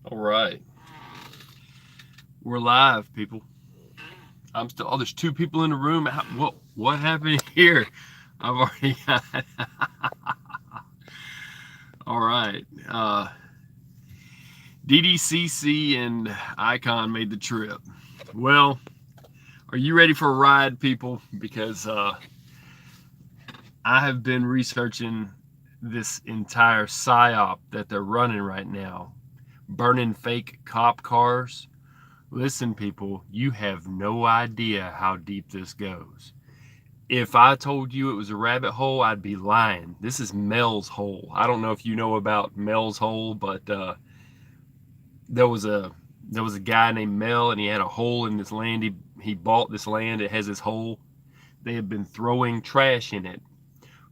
All right. We're live, people. I'm still. Oh, there's two people in the room. What happened here? I've already got. All right. DDCC and Icon made the trip. Well, are you ready for a ride, people? Because I have been researching this entire psyop that they're running right now, burning fake cop cars. Listen, people, you have no idea how deep this goes. If I told you it was a rabbit hole, I'd be lying. This is Mel's Hole. I don't know if you know about Mel's Hole, but there was a there was a guy named Mel, and he had a hole in this land. He bought this land. It has this hole. They had been throwing trash in it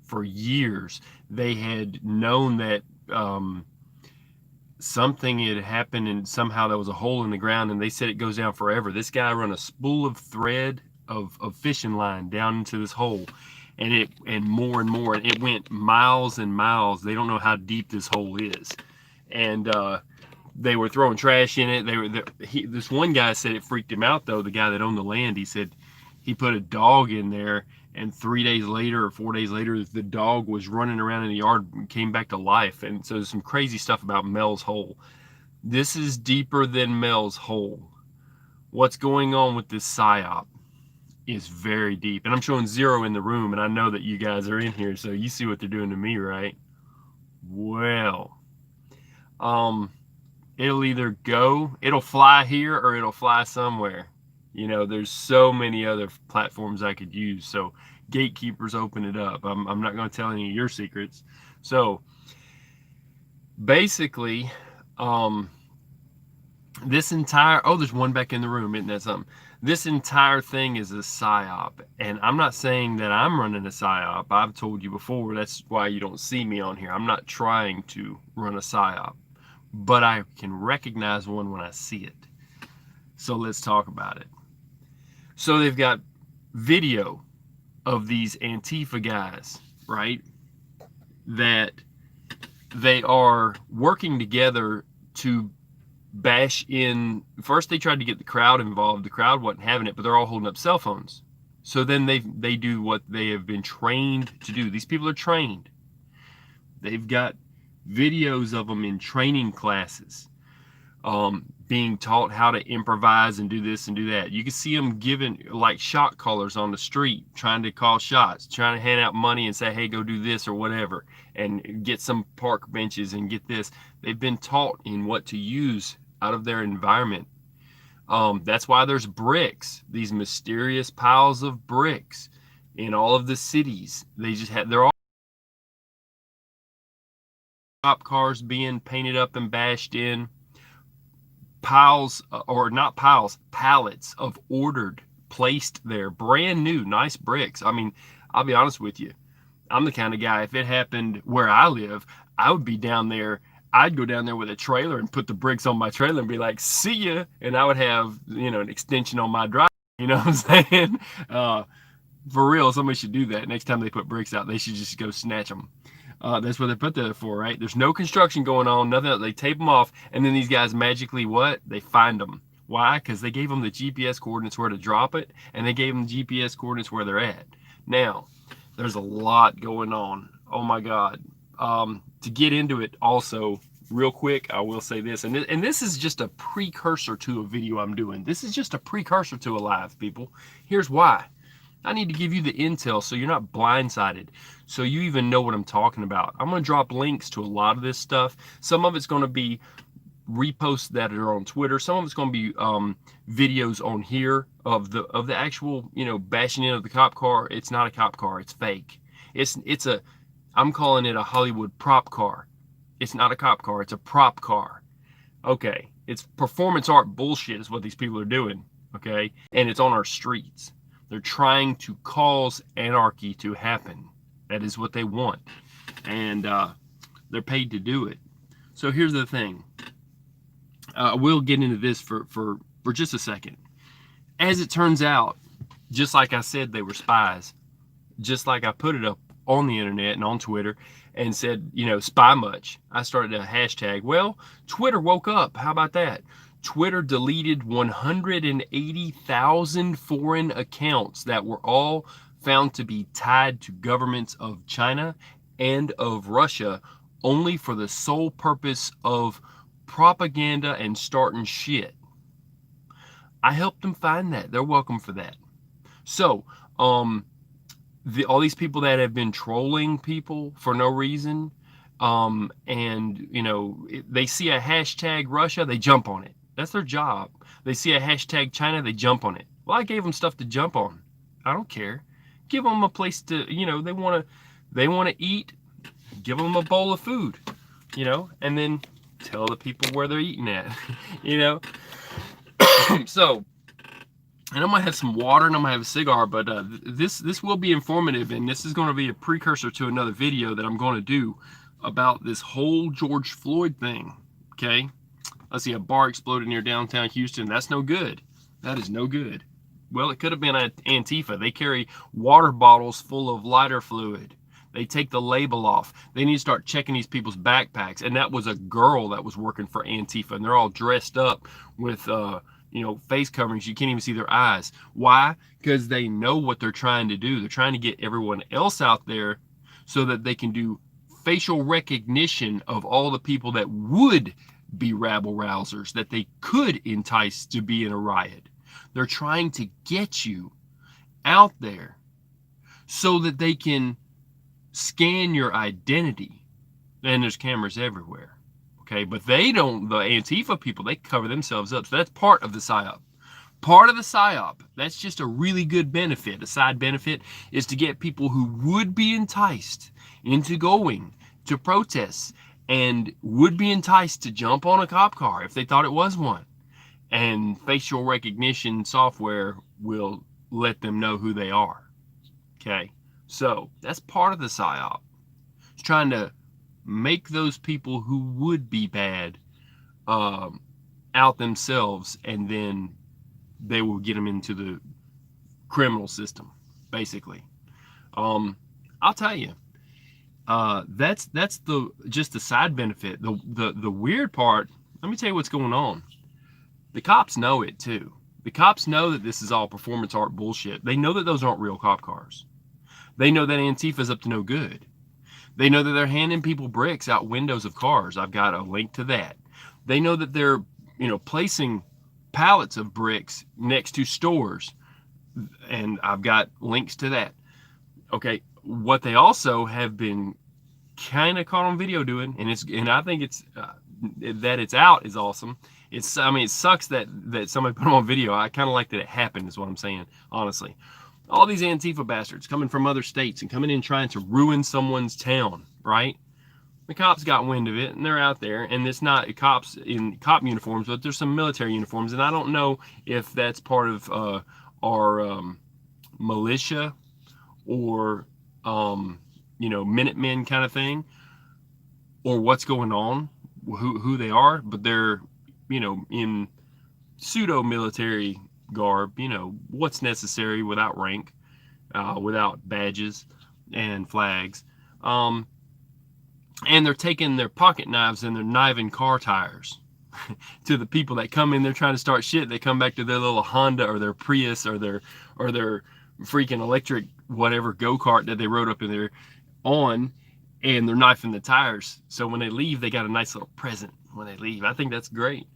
for years. They had known that something had happened, and somehow there was a hole in the ground, and they said it goes down forever. This guy run a spool of thread of fishing line down into this hole, and more and more, and it went miles and miles. They don't know how deep this hole is, and they were throwing trash in it. This one guy said it freaked him out, though. The guy that owned the land, he said he put a dog in there, and 3 days later or 4 days later, the dog was running around in the yard and came back to life. And so there's some crazy stuff about Mel's Hole. This is deeper than Mel's Hole. What's going on with this psyop is very deep. And I'm showing zero in the room, and I know that you guys are in here, so you see what they're doing to me, right? Well, it'll fly here or it'll fly somewhere. There's so many other platforms I could use. So gatekeepers, open it up. I'm not going to tell any of your secrets. So basically, this entire, there's one back in the room. Isn't that something? This entire thing is a psyop. And I'm not saying that I'm running a psyop. I've told you before, that's why you don't see me on here. I'm not trying to run a psyop, but I can recognize one when I see it. So let's talk about it. So they've got video of these Antifa guys, right? That they are working together to bash in. First, they tried to get the crowd involved. The crowd wasn't having it, but they're all holding up cell phones. So then they do what they have been trained to do. These people are trained. They've got videos of them in training classes, being taught how to improvise and do this and do that. You can see them giving like shot callers on the street, trying to call shots, trying to hand out money and say, hey, go do this or whatever, and get some park benches and get this. They've been taught in what to use out of their environment. That's why there's bricks, these mysterious piles of bricks in all of the cities. They're all cop cars being painted up and bashed in. Piles, or not piles, pallets of ordered, placed there, brand new, nice bricks. I mean, I'll be honest with you. I'm the kind of guy, if it happened where I live, I would be down there. I'd go down there with a trailer and put the bricks on my trailer and be like, see ya. And I would have, an extension on my drive. You know what I'm saying? For real, somebody should do that. Next time they put bricks out, they should just go snatch them. That's what they put there for, right? There's no construction going on, nothing else. They tape them off, and then these guys magically what? They find them. Why? Because they gave them the GPS coordinates where to drop it, and they gave them the GPS coordinates where they're at. Now, there's a lot going on. Oh my God. To get into it also, real quick, I will say this, and this is just a precursor to a video I'm doing. This is just a precursor to a live, people. Here's why. I need to give you the intel so you're not blindsided, so you even know what I'm talking about. I'm going to drop links to a lot of this stuff. Some of it's going to be reposts that are on Twitter. Some of it's going to be videos on here of the actual, bashing in of the cop car. It's not a cop car. It's fake. I'm calling it a Hollywood prop car. It's not a cop car. It's a prop car. Okay. It's performance art bullshit is what these people are doing. Okay. And it's on our streets. They're trying to cause anarchy to happen. That is what they want. And they're paid to do it. So here's the thing. We'll get into this for just a second. As it turns out, just like I said, they were spies. Just like I put it up on the internet and on Twitter and said, spy much. I started a hashtag. Well, Twitter woke up. How about that? Twitter deleted 180,000 foreign accounts that were all found to be tied to governments of China and of Russia, only for the sole purpose of propaganda and starting shit. I helped them find that. They're welcome for that. So, all these people that have been trolling people for no reason, and they see a hashtag Russia, they jump on it. That's their job. They see a hashtag China, they jump on it. Well, I gave them stuff to jump on. I don't care. Give them a place to, they want to eat. Give them a bowl of food, and then tell the people where they're eating at, So, and I'm gonna have some water and I'm gonna have a cigar, but this will be informative, and this is going to be a precursor to another video that I'm going to do about this whole George Floyd thing. Okay, let's see, a bar exploded near downtown Houston. That's no good. That is no good. Well, it could have been Antifa. They carry water bottles full of lighter fluid. They take the label off. They need to start checking these people's backpacks. And that was a girl that was working for Antifa, and they're all dressed up with face coverings. You can't even see their eyes. Why? Because they know what they're trying to do. They're trying to get everyone else out there so that they can do facial recognition of all the people that would be rabble rousers, that they could entice to be in a riot. They're trying to get you out there so that they can scan your identity. And there's cameras everywhere. Okay, but they don't, the Antifa people, they cover themselves up. So that's part of the Psyop. Part of the Psyop, that's just a really good benefit. A side benefit is to get people who would be enticed into going to protests and would be enticed to jump on a cop car if they thought it was one. And facial recognition software will let them know who they are. Okay, so that's part of the Psyop. It's trying to make those people who would be bad out themselves, and then they will get them into the criminal system, basically. I'll tell you, that's just the side benefit. The weird part, let me tell you what's going on. The cops know it too. The cops know that this is all performance art bullshit. They know that those aren't real cop cars. They know that Antifa's up to no good. They know that they're handing people bricks out windows of cars. I've got a link to that. They know that they're, placing pallets of bricks next to stores, and I've got links to that. Okay, what they also have been kind of caught on video doing, and I think it's that it's out is awesome. It sucks that somebody put them on video. I kind of like that it happened, is what I'm saying, honestly. All these Antifa bastards coming from other states and coming in trying to ruin someone's town, right? The cops got wind of it, and they're out there, and it's not cops in cop uniforms, but there's some military uniforms, and I don't know if that's part of our militia or, Minutemen kind of thing, or what's going on, who they are, but they're, in pseudo-military garb, what's necessary without rank, without badges and flags. And they're taking their pocket knives and they're kniving car tires to the people that come in there trying to start shit. They come back to their little Honda or their Prius or their freaking electric whatever go-kart that they rode up in there on, and they're knifing the tires. So when they leave, they got a nice little present when they leave. I think that's great.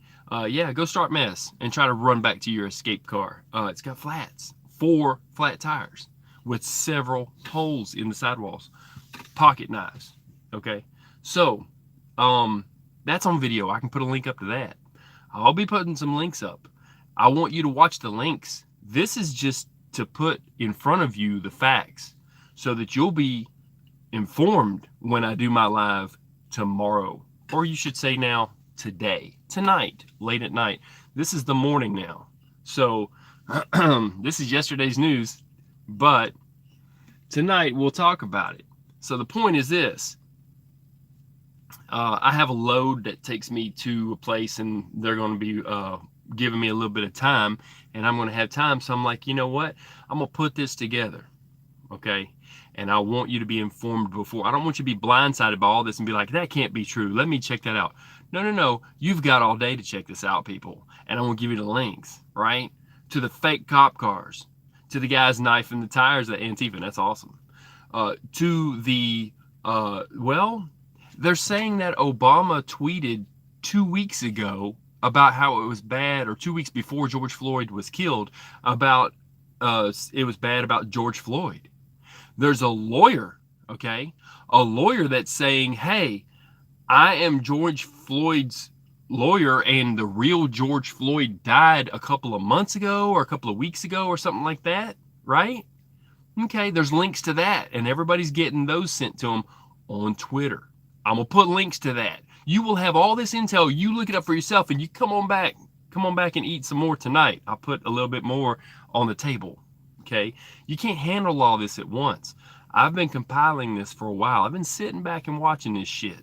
Yeah, go start mess and try to run back to your escape car. It's got flats, 4 flat tires with several holes in the sidewalls, pocket knives. Okay, so that's on video. I can put a link up to that. I'll be putting some links up. I want you to watch the links. This is just to put in front of you the facts so that you'll be informed when I do my live tomorrow, or you should say now, tonight, late at night. This is the morning now. So this is yesterday's news, but tonight we'll talk about it. So the point is this. I have a load that takes me to a place, and they're going to be giving me a little bit of time, and I'm going to have time. So I'm like, you know what? I'm going to put this together. Okay. And I want you to be informed before. I don't want you to be blindsided by all this and be like, that can't be true. Let me check that out. No, no, no. You've got all day to check this out, people. And I'm going to give you the links, right? To the fake cop cars, to the guy's knifing the tires at Antifa. That's awesome. To the, well, they're saying that Obama tweeted 2 weeks ago about how it was bad, or 2 weeks before George Floyd was killed, about it was bad about George Floyd. There's a lawyer, okay, a lawyer that's saying, hey, I am George Floyd's lawyer, and the real George Floyd died a couple of months ago or a couple of weeks ago or something like that, right? Okay, there's links to that, and everybody's getting those sent to them on Twitter. I'm gonna put links to that. You will have all this intel. You look it up for yourself, and you come on back and eat some more tonight. I'll put a little bit more on the table. Okay, you can't handle all this at once. I've been compiling this for a while. I've been sitting back and watching this shit.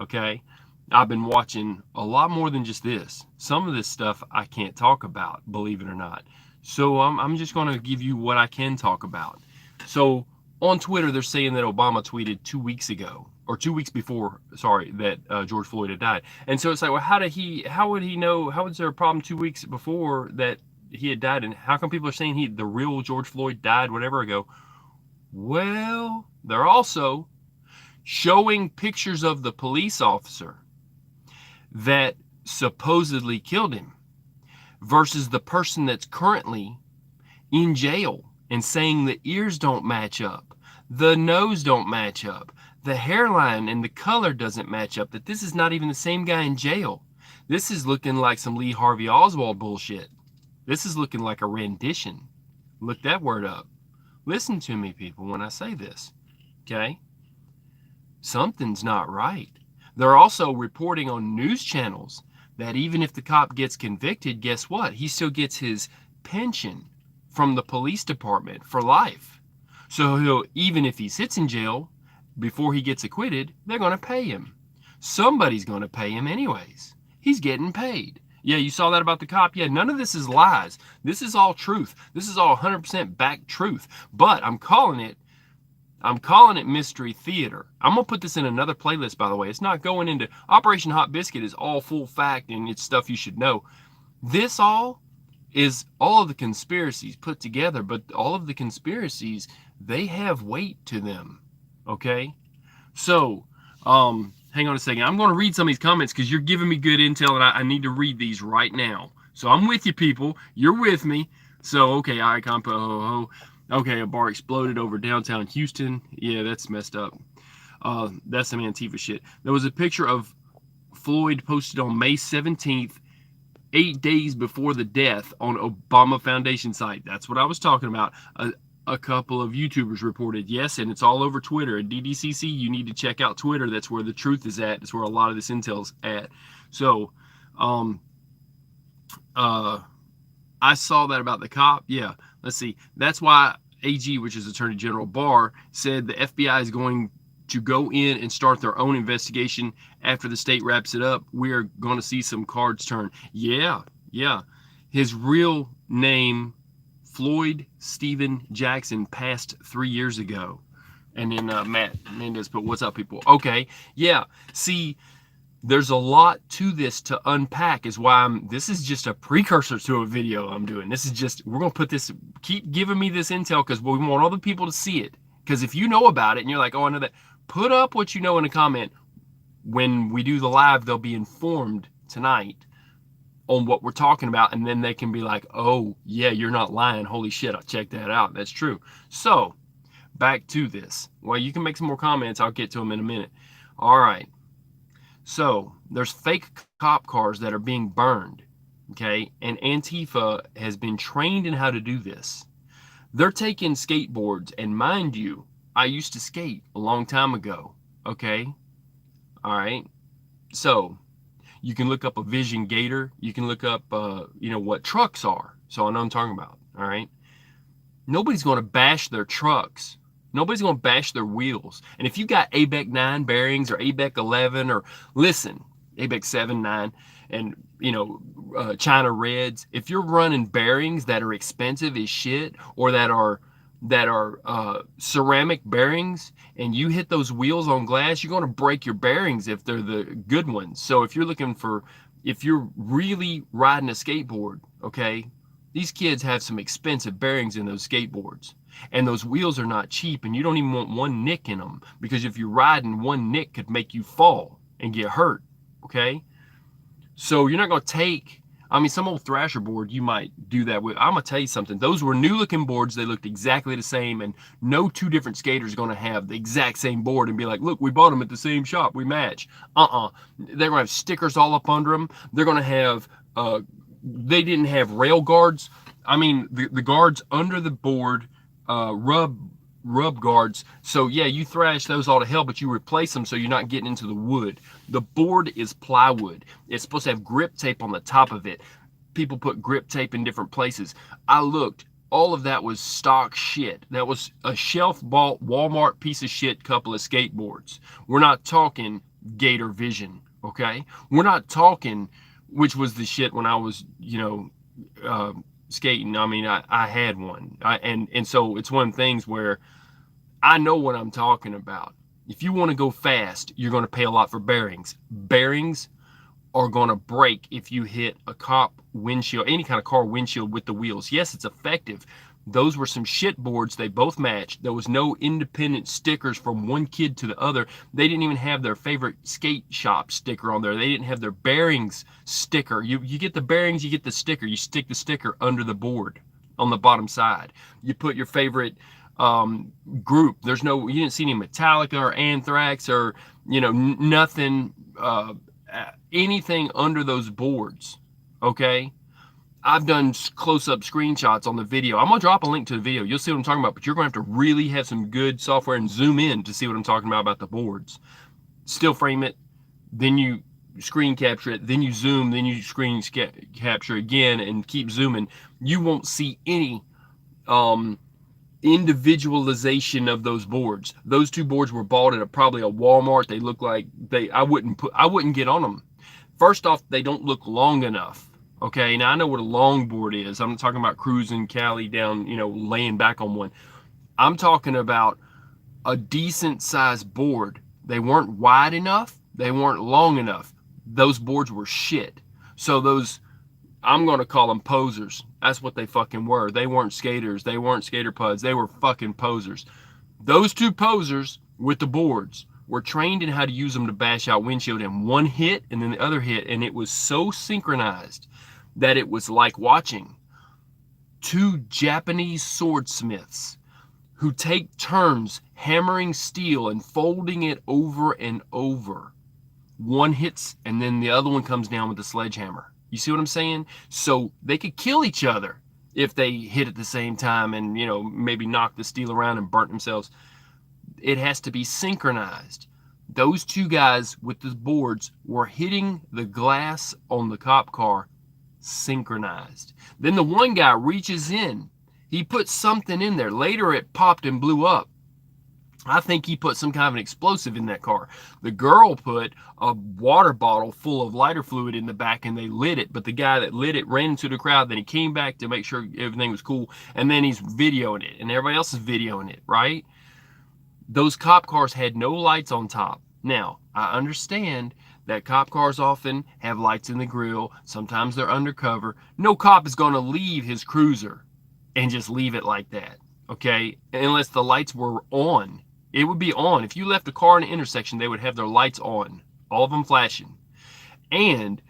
Okay, I've been watching a lot more than just this. Some of this stuff I can't talk about, believe it or not. So I'm just going to give you what I can talk about. So on Twitter, they're saying that Obama tweeted 2 weeks ago, or 2 weeks before, sorry, that George Floyd had died. And so it's like, well, how would he know, how was there a problem 2 weeks before that he had died? And how come people are saying the real George Floyd died whatever ago? Well, they're also showing pictures of the police officer that supposedly killed him versus the person that's currently in jail, and saying the ears don't match up, the nose don't match up, the hairline and the color doesn't match up, that this is not even the same guy in jail. This is looking like some Lee Harvey Oswald bullshit. This is looking like a rendition. Look that word up. Listen to me, people, when I say this, okay? Something's not right. They're also reporting on news channels that even if the cop gets convicted, guess what? He still gets his pension from the police department for life. So even if he sits in jail, before he gets acquitted, they're going to pay him. Somebody's going to pay him anyways. He's getting paid. Yeah, you saw that about the cop? Yeah, none of this is lies. This is all truth. This is all 100% back truth. But I'm calling it mystery theater. I'm going to put this in another playlist, by the way. It's not going into Operation Hot Biscuit is all full fact and it's stuff you should know. This all is all of the conspiracies put together, but all of the conspiracies, they have weight to them. Okay? So, hang on a second. I'm going to read some of these comments because you're giving me good intel and I need to read these right now. So I'm with you, people. You're with me. So, okay, icon, okay, a bar exploded over downtown Houston. Yeah, that's messed up. That's some Antifa shit. There was a picture of Floyd posted on May 17th, 8 days before the death, on Obama Foundation site. That's what I was talking about. A couple of YouTubers reported, yes, and it's all over Twitter. At DDCC, you need to check out Twitter. That's where the truth is at. That's where a lot of this intel's at. So, I saw that about the cop. Yeah, let's see. That's why AG, which is Attorney General Barr, said the FBI is going to go in and start their own investigation after the state wraps it up. We are going to see some cards turn. Yeah. His real name, Floyd Stephen Jackson, passed 3 years ago. And then Matt Mendez put, what's up, people? Okay, yeah. See, there's a lot to this to unpack, is why this is just a precursor to a video I'm doing. This is just, we're going to put this, keep giving me this intel because we want other people to see it. Because if you know about it and you're like, oh, I know that, put up what you know in a comment. When we do the live, they'll be informed tonight on what we're talking about, and then they can be like, oh yeah, you're not lying, holy shit, I'll check that out, that's true. So back to this. Well, you can make some more comments, I'll get to them in a minute. All right, so there's fake cop cars that are being burned, okay, and Antifa has been trained in how to do this. They're taking skateboards, and mind you, I used to skate a long time ago, okay? All right, so you can look up a Vision Gator. You can look up, what trucks are. So I know what I'm talking about, all right? Nobody's going to bash their trucks. Nobody's going to bash their wheels. And if you got ABEC 9 bearings or ABEC 11 or, listen, ABEC 7, 9, and, China Reds, if you're running bearings that are expensive as shit or that are that are ceramic bearings, and you hit those wheels on glass, you're going to break your bearings if they're the good ones. So if you're looking for, if you're really riding a skateboard, okay, these kids have some expensive bearings in those skateboards. And those wheels are not cheap, and you don't even want one nick in them, because if you're riding, one nick could make you fall and get hurt, okay? So you're not going to take, I mean, some old Thrasher board you might do that with. I'm going to tell you something. Those were new looking boards. They looked exactly the same, and no two different skaters are going to have the exact same board and be like, look, we bought them at the same shop. We match. They're going to have stickers all up under them. They're going to have, they didn't have rail guards. I mean, the guards under the board, rub guards. So yeah, you thrash those all to hell, but you replace them so you're not getting into the wood. The board is plywood. It's supposed to have grip tape on the top of it. People put grip tape in different places. I looked, all of that was stock shit. That was a shelf bought Walmart piece of shit couple of skateboards. We're not talking Gator Vision, okay? We're not talking, which was the shit when I was, skating. I mean, I had one. And so it's one of the things where I know what I'm talking about. If you want to go fast, you're going to pay a lot for bearings. Bearings are going to break if you hit a cop windshield, any kind of car windshield with the wheels. Yes, it's effective. Those were some shit boards. They both matched. There was no independent stickers from one kid to the other. They didn't even have their favorite skate shop sticker on there. They didn't have their bearings sticker. You get the bearings, you get the sticker. You stick the sticker under the board on the bottom side. You put your favorite group. There's no, you didn't see any Metallica or Anthrax or, nothing, anything under those boards. Okay. I've done close-up screenshots on the video. I'm going to drop a link to the video. You'll see what I'm talking about, but you're going to have to really have some good software and zoom in to see what I'm talking about the boards. Still frame it, then you screen capture it, then you zoom, then you screen capture again and keep zooming. You won't see any individualization of those boards. Those two boards were bought at probably a Walmart. They look like I wouldn't get on them. First off, they don't look long enough. Okay, now I know what a longboard is. I'm not talking about cruising Cali down, laying back on one. I'm talking about a decent sized board. They weren't wide enough. They weren't long enough. Those boards were shit. So those, I'm going to call them posers. That's what they fucking were. They weren't skaters. They weren't skater puds. They were fucking posers. Those two posers with the boards were trained in how to use them to bash out windshield in one hit and then the other hit. And it was so synchronized that it was like watching two Japanese swordsmiths who take turns hammering steel and folding it over and over. One hits and then the other one comes down with a sledgehammer. You see what I'm saying? So they could kill each other if they hit at the same time and, maybe knock the steel around and burnt themselves. It has to be synchronized. Those two guys with the boards were hitting the glass on the cop car synchronized. Then the one guy reaches in. He put something in there. Later it popped and blew up. I think he put some kind of an explosive in that car. The girl put a water bottle full of lighter fluid in the back and they lit it. But the guy that lit it ran into the crowd. Then he came back to make sure everything was cool. And then he's videoing it and everybody else is videoing it, right? Those cop cars had no lights on top. Now, I understand that cop cars often have lights in the grill. Sometimes they're undercover. No cop is going to leave his cruiser and just leave it like that, okay? Unless the lights were on. It would be on. If you left a car in an intersection, they would have their lights on, all of them flashing. And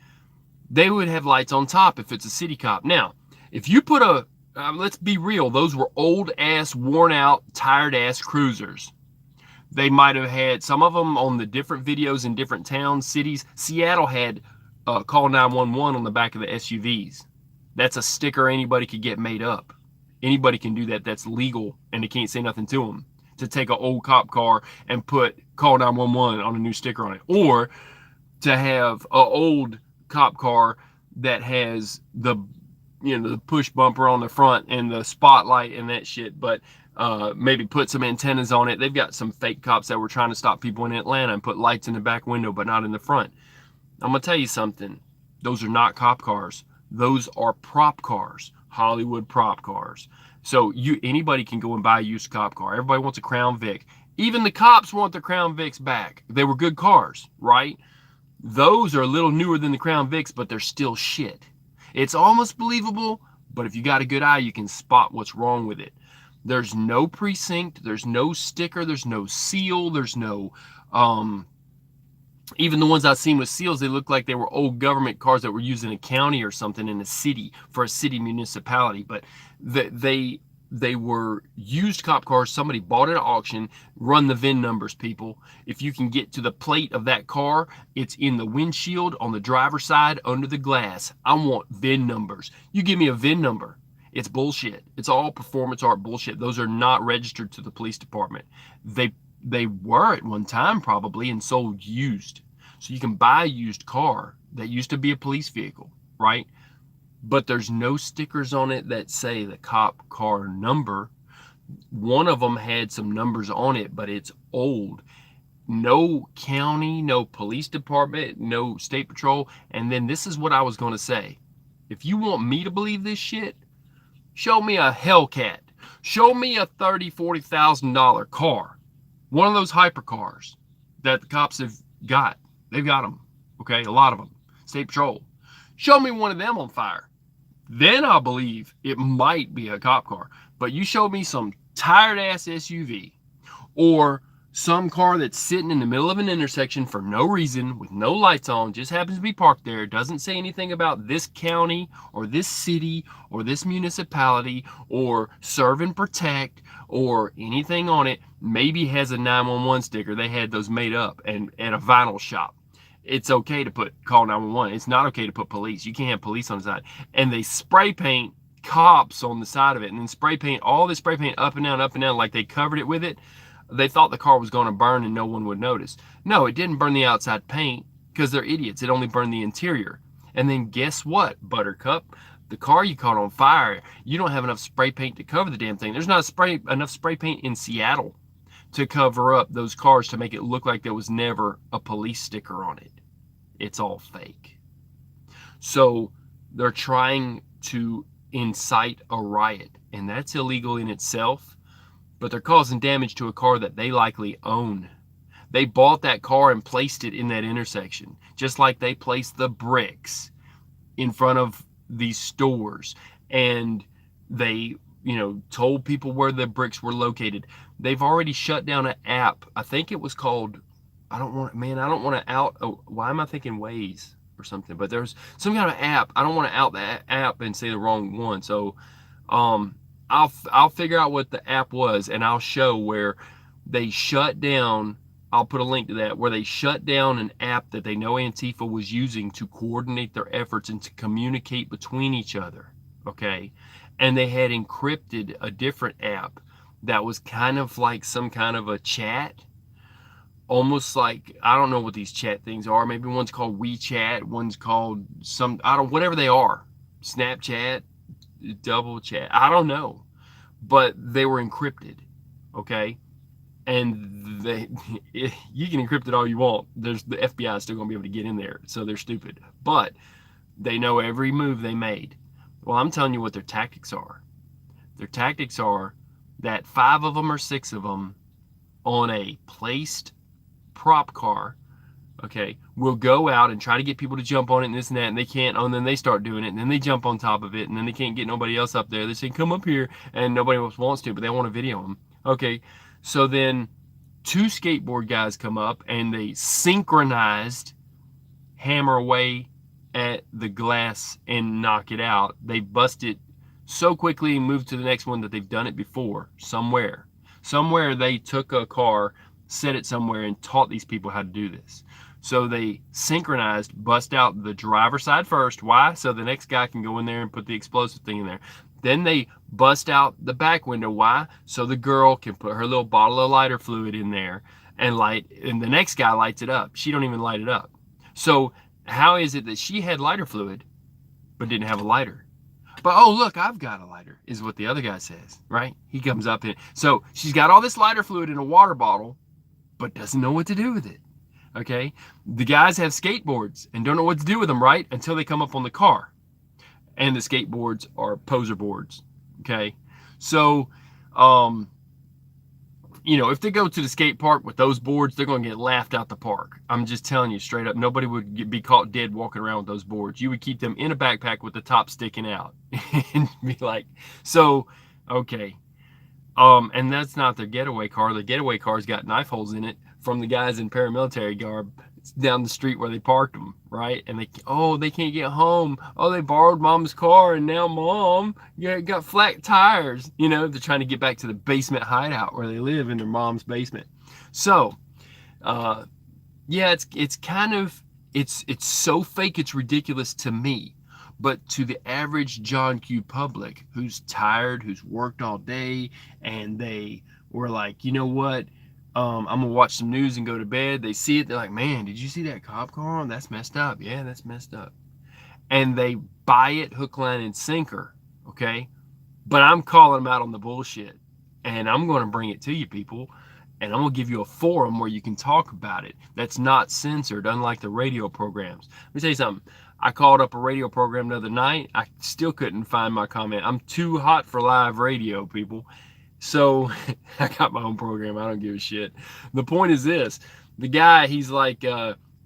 they would have lights on top if it's a city cop. Now, if you put let's be real, those were old-ass, worn-out, tired-ass cruisers. They might have had some of them on the different videos in different towns, cities. Seattle had call 911 on the back of the SUVs. That's a sticker anybody could get made up. Anybody can do that. That's legal, and they can't say nothing to them. To take an old cop car and put call 911 on a new sticker on it. Or to have an old cop car that has the push bumper on the front and the spotlight and that shit, but maybe put some antennas on it. They've got some fake cops that were trying to stop people in Atlanta and put lights in the back window, but not in the front. I'm going to tell you something. Those are not cop cars. Those are prop cars, Hollywood prop cars. So anybody can go and buy a used cop car. Everybody wants a Crown Vic. Even the cops want their Crown Vics back. They were good cars, right? Those are a little newer than the Crown Vics, but they're still shit. It's almost believable, but if you got a good eye, you can spot what's wrong with it. There's no precinct, there's no sticker, there's no seal, there's no even the ones I've seen with seals, they look like they were old government cars that were used in a county or something in a city for a city municipality. But they were used cop cars. Somebody bought it at auction. Run the VIN numbers, people. If you can get to the plate of that car, it's in the windshield, on the driver's side, under the glass. I want VIN numbers. You give me a VIN number. It's bullshit. It's all performance art bullshit. Those are not registered to the police department. They were at one time probably and sold used. So you can buy a used car that used to be a police vehicle, right? But there's no stickers on it that say the cop car number. One of them had some numbers on it, but it's old. No county, no police department, no state patrol. And then this is what I was going to say. If you want me to believe this shit, show me a Hellcat. Show me a $30,000, $40,000 car. One of those hypercars that the cops have got. They've got them, okay? A lot of them. State Patrol. Show me one of them on fire. Then I'll believe it might be a cop car. But you show me some tired-ass SUV or some car that's sitting in the middle of an intersection for no reason with no lights on, just happens to be parked there, doesn't say anything about this county or this city or this municipality or serve and protect or anything on it, maybe has a 911 sticker. They had those made up and at a vinyl shop. It's okay to call 911. It's not okay to put police. You can't have police on the side. And they spray paint cops on the side of it and then spray paint all this spray paint up and down like they covered it with it. They thought the car was going to burn and no one would notice. No, it didn't burn the outside paint because they're idiots. It only burned the interior. And then guess what, Buttercup? The car you caught on fire, you don't have enough spray paint to cover the damn thing. There's not enough spray paint in Seattle to cover up those cars to make it look like there was never a police sticker on it. It's all fake. So they're trying to incite a riot, and that's illegal in itself. But they're causing damage to a car that they likely own. They bought that car and placed it in that intersection, just like they placed the bricks in front of these stores. And they, told people where the bricks were located. They've already shut down an app. I think it was called, why am I thinking Waze or something? But there's some kind of app. I don't want to out that app and say the wrong one. So, I'll figure out what the app was and I'll show where they shut down. I'll put a link to that where they shut down an app that they know Antifa was using to coordinate their efforts and to communicate between each other. Okay. And they had encrypted a different app that was kind of like some kind of a chat. Almost like, I don't know what these chat things are. Maybe one's called WeChat, one's called whatever they are. Snapchat, double chat, I don't know, but they were encrypted, okay? And you can encrypt it all you want. The FBI is still gonna be able to get in there, so they're stupid. But they know every move they made. Well, I'm telling you what their tactics are. Their tactics are that 5 of them or 6 of them on a placed prop car, okay, will go out and try to get people to jump on it and this and that, and they can't, and then they start doing it, and then they jump on top of it, and then they can't get nobody else up there. They say, come up here, and nobody else wants to, but they want to video them. Okay, so then 2 skateboard guys come up, and they synchronized hammer away at the glass and knock it out. They bust it so quickly and moved to the next one that they've done it before somewhere. Somewhere they took a car, set it somewhere, and taught these people how to do this. So they synchronized, bust out the driver's side first. Why? So the next guy can go in there and put the explosive thing in there. Then they bust out the back window. Why? So the girl can put her little bottle of lighter fluid in there and light, and the next guy lights it up. She don't even light it up. So how is it that she had lighter fluid but didn't have a lighter? But, oh, look, I've got a lighter, is what the other guy says, right? He comes up in. So she's got all this lighter fluid in a water bottle, but doesn't know what to do with it, okay? The guys have skateboards and don't know what to do with them, right? Until they come up on the car. And the skateboards are poser boards, okay? So, if they go to the skate park with those boards, they're going to get laughed out the park. I'm just telling you straight up. Nobody would be caught dead walking around with those boards. You would keep them in a backpack with the top sticking out and be like, so, okay. And that's not their getaway car. The getaway car's got knife holes in it from the guys in paramilitary garb down the street where they parked them, right? And they can't get home. Oh, they borrowed mom's car, and now mom got flat tires. They're trying to get back to the basement hideout where they live in their mom's basement. So, yeah, it's kind of it's so fake it's ridiculous to me. But to the average John Q public who's tired, who's worked all day, and they were like, you know what? I'm gonna watch some news and go to bed. They see it, they're like, man, did you see that cop car? That's messed up. Yeah, that's messed up. And they buy it hook, line, and sinker. Okay. But I'm calling them out on the bullshit. And I'm gonna bring it to you, people. And I'm gonna give you a forum where you can talk about it that's not censored, unlike the radio programs. Let me tell you something. I called up a radio program the other night. I still couldn't find my comment. I'm too hot for live radio, people. So I got my own program. I don't give a shit. The point is this. The guy, he's like,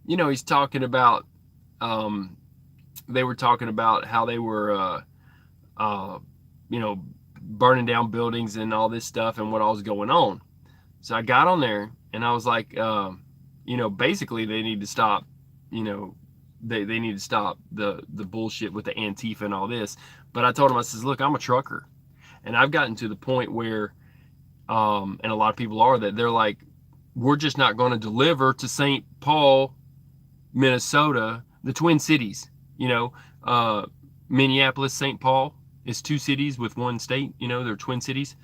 he's talking about, they were talking about how they were, burning down buildings and all this stuff and what all was going on. So I got on there and I was like, basically they need to stop, they need to stop the bullshit with the Antifa and all this. But I told him, I says, look, I'm a trucker. And I've gotten to the point where, and a lot of people are, that they're like, we're just not going to deliver to St. Paul, Minnesota, the Twin Cities, Minneapolis, St. Paul is two cities with one state, they're twin cities.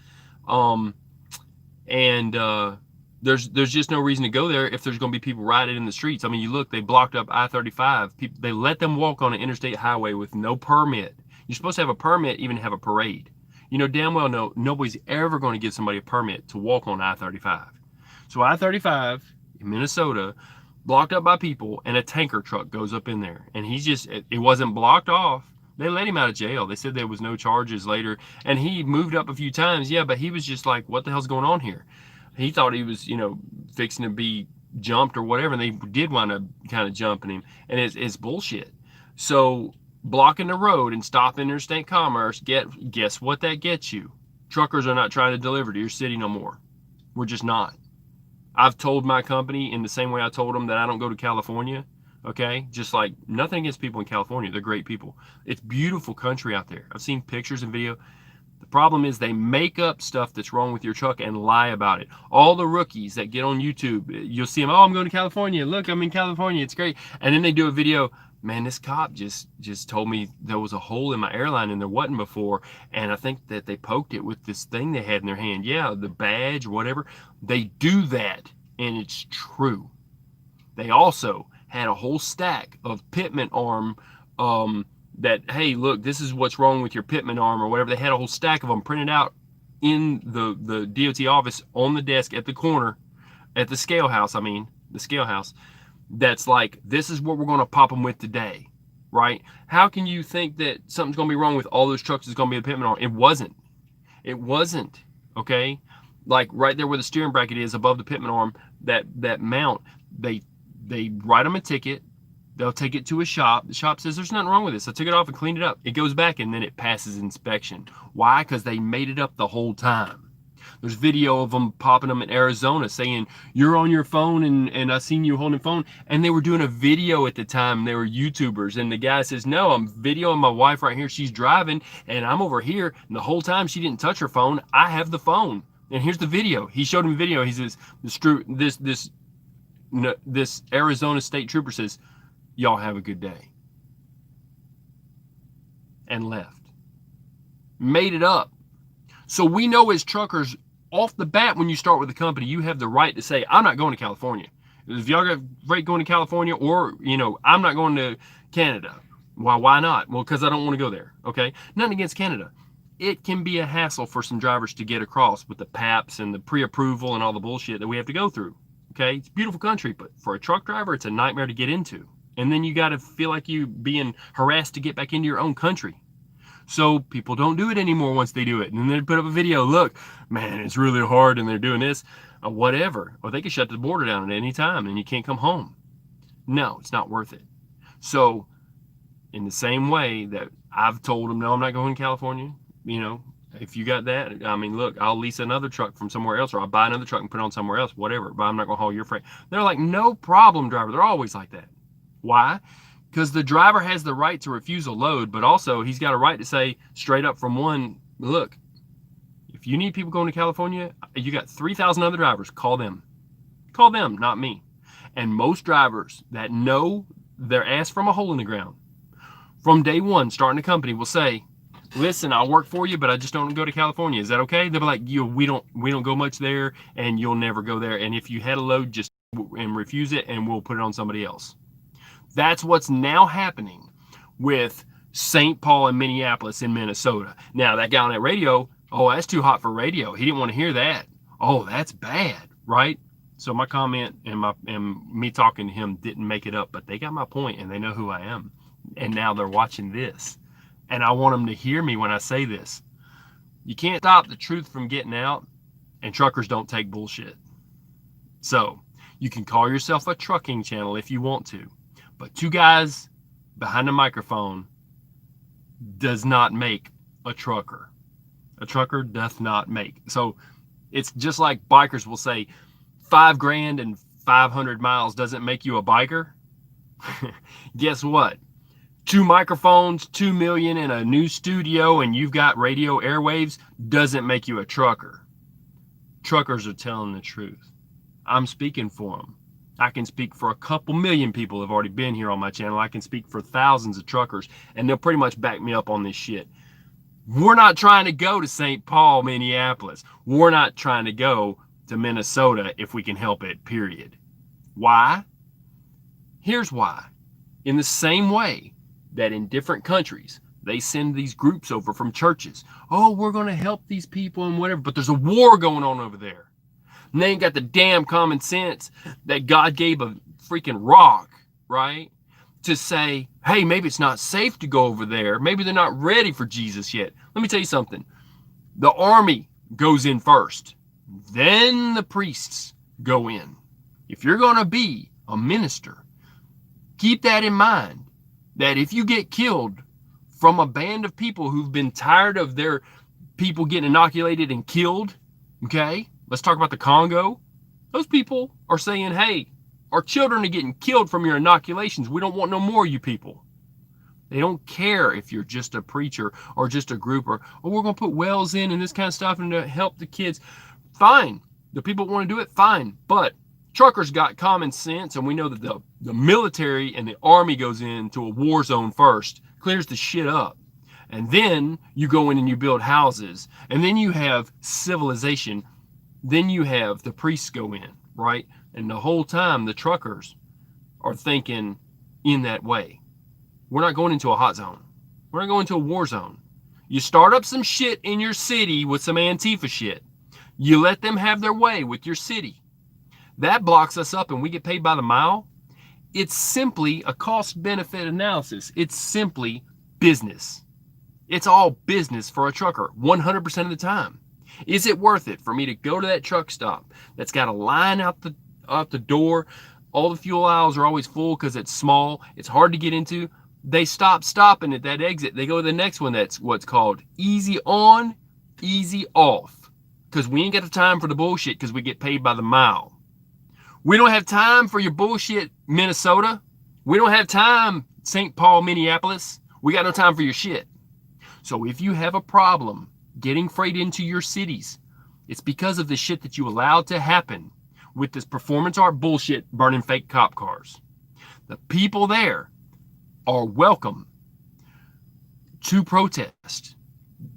There's just no reason to go there if there's going to be people riding in the streets. I mean, you look, they blocked up I-35. They let them walk on an interstate highway with no permit. You're supposed to have a permit, even have a parade. Damn well nobody's ever going to give somebody a permit to walk on I-35. So I-35 in Minnesota, blocked up by people, and a tanker truck goes up in there. And it wasn't blocked off. They let him out of jail. They said there was no charges later. And he moved up a few times, yeah, but he was just like, what the hell's going on here? He thought he was, fixing to be jumped or whatever, and they did wind up kind of jumping him. And it's bullshit. So blocking the road and stopping interstate commerce, guess what that gets you? Truckers are not trying to deliver to your city no more. We're just not. I've told my company in the same way I told them that I don't go to California. Okay, just like nothing against people in California. They're great people. It's beautiful country out there. I've seen pictures and video. The problem is they make up stuff that's wrong with your truck and lie about it. All the rookies that get on YouTube, you'll see them, oh, I'm going to California. Look, I'm in California. It's great. And then they do a video, man, this cop just told me there was a hole in my airline and there wasn't before. And I think that they poked it with this thing they had in their hand. Yeah, the badge, whatever. They do that, and it's true. They also had a whole stack of pitman arm that, hey, look, this is what's wrong with your pitman arm or whatever. They had a whole stack of them printed out in the DOT office on the desk at the corner at the scale house. That's like, this is what we're going to pop them with today, right? How can you think that something's going to be wrong with all those trucks? It's going to be a pitman arm. It wasn't, okay? Like right there where the steering bracket is above the pitman arm, that mount, they write them a ticket. They'll take it to a shop. The shop says, there's nothing wrong with this. I took it off and cleaned it up. It goes back and then it passes inspection. Why? Because they made it up the whole time. There's video of them popping them in Arizona saying, you're on your phone and I seen you holding the phone. And they were doing a video at the time. They were YouTubers. And the guy says, no, I'm videoing my wife right here. She's driving and I'm over here. And the whole time she didn't touch her phone. I have the phone. And here's the video. He showed him the video. He says, this Arizona state trooper says, y'all have a good day. And left. Made it up. So we know as truckers, off the bat, when you start with a company, you have the right to say, I'm not going to California. If y'all got right going to California, or, I'm not going to Canada. Why not? Well, because I don't want to go there. Okay? Nothing against Canada. It can be a hassle for some drivers to get across with the PAPs and the pre-approval and all the bullshit that we have to go through. Okay? It's a beautiful country, but for a truck driver, it's a nightmare to get into. And then you got to feel like you being harassed to get back into your own country. So people don't do it anymore once they do it. And then they put up a video, look, man, it's really hard and they're doing this, or whatever. Or they can shut the border down at any time and you can't come home. No, it's not worth it. So in the same way that I've told them, no, I'm not going to California, you know, if you got that, I mean, look, I'll lease another truck from somewhere else, or I'll buy another truck and put it on somewhere else, whatever, but I'm not going to haul your freight. They're like, no problem, driver. They're always like that. Why? Because the driver has the right to refuse a load, but also he's got a right to say straight up from one, look, if you need people going to California, you got 3,000 other drivers, call them. Call them, not me. And most drivers that know their ass from a hole in the ground, from day one, starting a company, will say, listen, I'll work for you, but I just don't go to California. Is that okay? They'll be like, we don't go much there, and you'll never go there. And if you had a load, just and refuse it, and we'll put it on somebody else. That's what's now happening with St. Paul and Minneapolis in Minnesota. Now, that guy on that radio, oh, that's too hot for radio. He didn't want to hear that. Oh, that's bad, right? So my comment and me talking to him didn't make it up, but they got my point, and they know who I am. And now they're watching this. And I want them to hear me when I say this. You can't stop the truth from getting out, and truckers don't take bullshit. So you can call yourself a trucking channel if you want to, but two guys behind a microphone does not make a trucker. A trucker doth not make. So it's just like bikers will say, $5,000 and 500 miles doesn't make you a biker. Guess what? 2 microphones, 2 million in a new studio, and you've got radio airwaves doesn't make you a trucker. Truckers are telling the truth. I'm speaking for them. I can speak for a couple million people who have already been here on my channel. I can speak for thousands of truckers, and they'll pretty much back me up on this shit. We're not trying to go to St. Paul, Minneapolis. We're not trying to go to Minnesota if we can help it, period. Why? Here's why. In the same way that in different countries, they send these groups over from churches. Oh, we're going to help these people and whatever, but there's a war going on over there. And they ain't got the damn common sense that God gave a freaking rock, right? To say, hey, maybe it's not safe to go over there. Maybe they're not ready for Jesus yet. Let me tell you something. The army goes in first. Then the priests go in. If you're going to be a minister, keep that in mind. That if you get killed from a band of people who've been tired of their people getting inoculated and killed, okay? Let's talk about the Congo. Those people are saying, hey, our children are getting killed from your inoculations. We don't want no more of you people. They don't care if you're just a preacher or just a group or, oh, we're going to put wells in and this kind of stuff and to help the kids. Fine. The people want to do it, fine. But truckers got common sense, and we know that the military and the army goes into a war zone first, clears the shit up. And then you go in and you build houses. And then you have civilization. Then you have the priests go in, right? And the whole time the truckers are thinking in that way. We're not going into a hot zone. We're not going into a war zone. You start up some shit in your city with some Antifa shit. You let them have their way with your city. That blocks us up and we get paid by the mile. It's simply a cost-benefit analysis. It's simply business. It's all business for a trucker 100% of the time. Is it worth it for me to go to that truck stop that's got a line out the door? All the fuel aisles are always full because it's small. It's hard to get into. They stopping at that exit. They go to the next one that's what's called easy on, easy off. Because we ain't got the time for the bullshit because we get paid by the mile. We don't have time for your bullshit, Minnesota. We don't have time, St. Paul, Minneapolis. We got no time for your shit. So if you have a problem getting freight into your cities, it's because of the shit that you allowed to happen with this performance art bullshit burning fake cop cars. The people there are welcome to protest.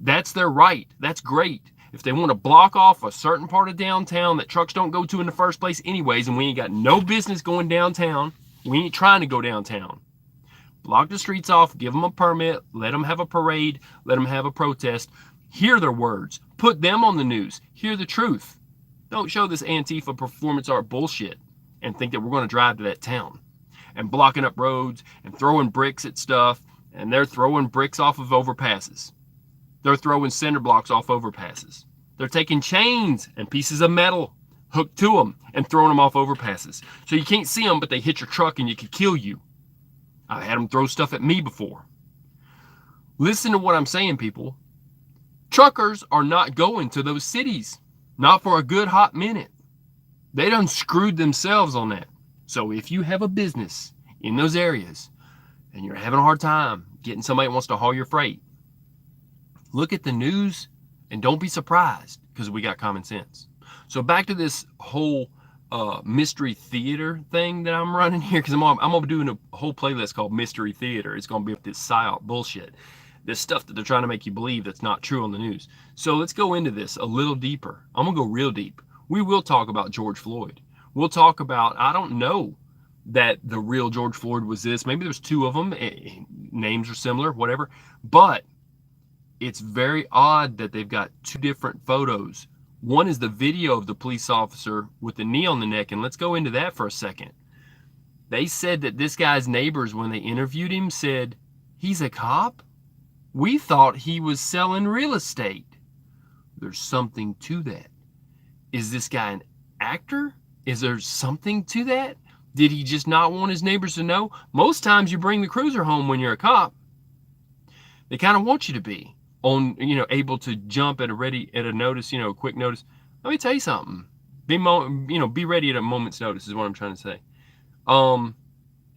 That's their right. That's great. If they want to block off a certain part of downtown that trucks don't go to in the first place anyways, and we ain't got no business going downtown, we ain't trying to go downtown. Block the streets off, give them a permit, let them have a parade, let them have a protest. Hear their words. Put them on the news. Hear the truth. Don't show this Antifa performance art bullshit and think that we're going to drive to that town and blocking up roads and throwing bricks at stuff, and they're throwing bricks off of overpasses. They're throwing cinder blocks off overpasses. They're taking chains and pieces of metal hooked to them and throwing them off overpasses. So you can't see them, but they hit your truck and you could kill you. I've had them throw stuff at me before. Listen to what I'm saying, people. Truckers are not going to those cities. Not for a good hot minute. They done screwed themselves on that. So if you have a business in those areas and you're having a hard time getting somebody that wants to haul your freight, look at the news and don't be surprised, because we got common sense. So back to this whole mystery theater thing that I'm running here, because I'm gonna be doing a whole playlist called Mystery Theater. It's gonna be this Psyop bullshit, this stuff that they're trying to make you believe that's not true on the news. So let's go into this a little deeper. I'm gonna go real deep. We will talk about George Floyd. We'll talk about, I don't know that the real George Floyd was this. Maybe there's two of them. Names are similar, whatever. But it's very odd that they've got two different photos. One is the video of the police officer with the knee on the neck, and let's go into that for a second. They said that this guy's neighbors, when they interviewed him, said, he's a cop? We thought he was selling real estate. There's something to that. Is this guy an actor? Is there something to that? Did he just not want his neighbors to know? Most times you bring the cruiser home when you're a cop. They kind of want you to be on, able to jump at a notice, quick notice. Let me tell you something. Be ready at a moment's notice is what I'm trying to say.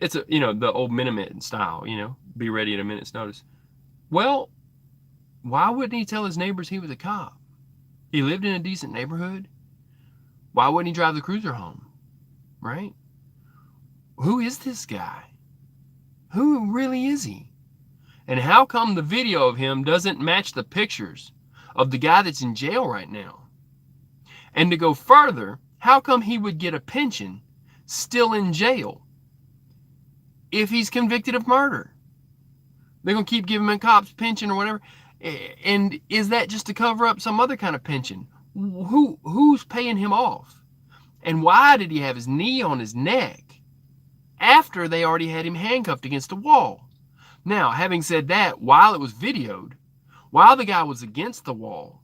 It's the old Minuteman style, be ready at a minute's notice. Well, why wouldn't he tell his neighbors he was a cop? He lived in a decent neighborhood. Why wouldn't he drive the cruiser home? Right? Who is this guy? Who really is he? And how come the video of him doesn't match the pictures of the guy that's in jail right now? And to go further, how come he would get a pension still in jail if he's convicted of murder? They're going to keep giving him a cop's pension or whatever. And is that just to cover up some other kind of pension? Who's paying him off? And why did he have his knee on his neck after they already had him handcuffed against a wall? Now, having said that, while it was videoed, while the guy was against the wall,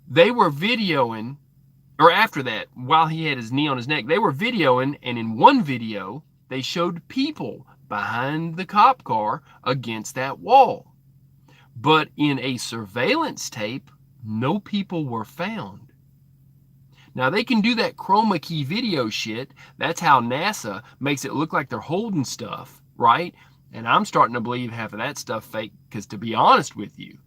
they were videoing, or after that, while he had his knee on his neck, they were videoing, and in one video, they showed people behind the cop car against that wall. But in a surveillance tape, no people were found. Now, they can do that chroma key video shit. That's how NASA makes it look like they're holding stuff, right? And I'm starting to believe half of that stuff fake, because to be honest with you,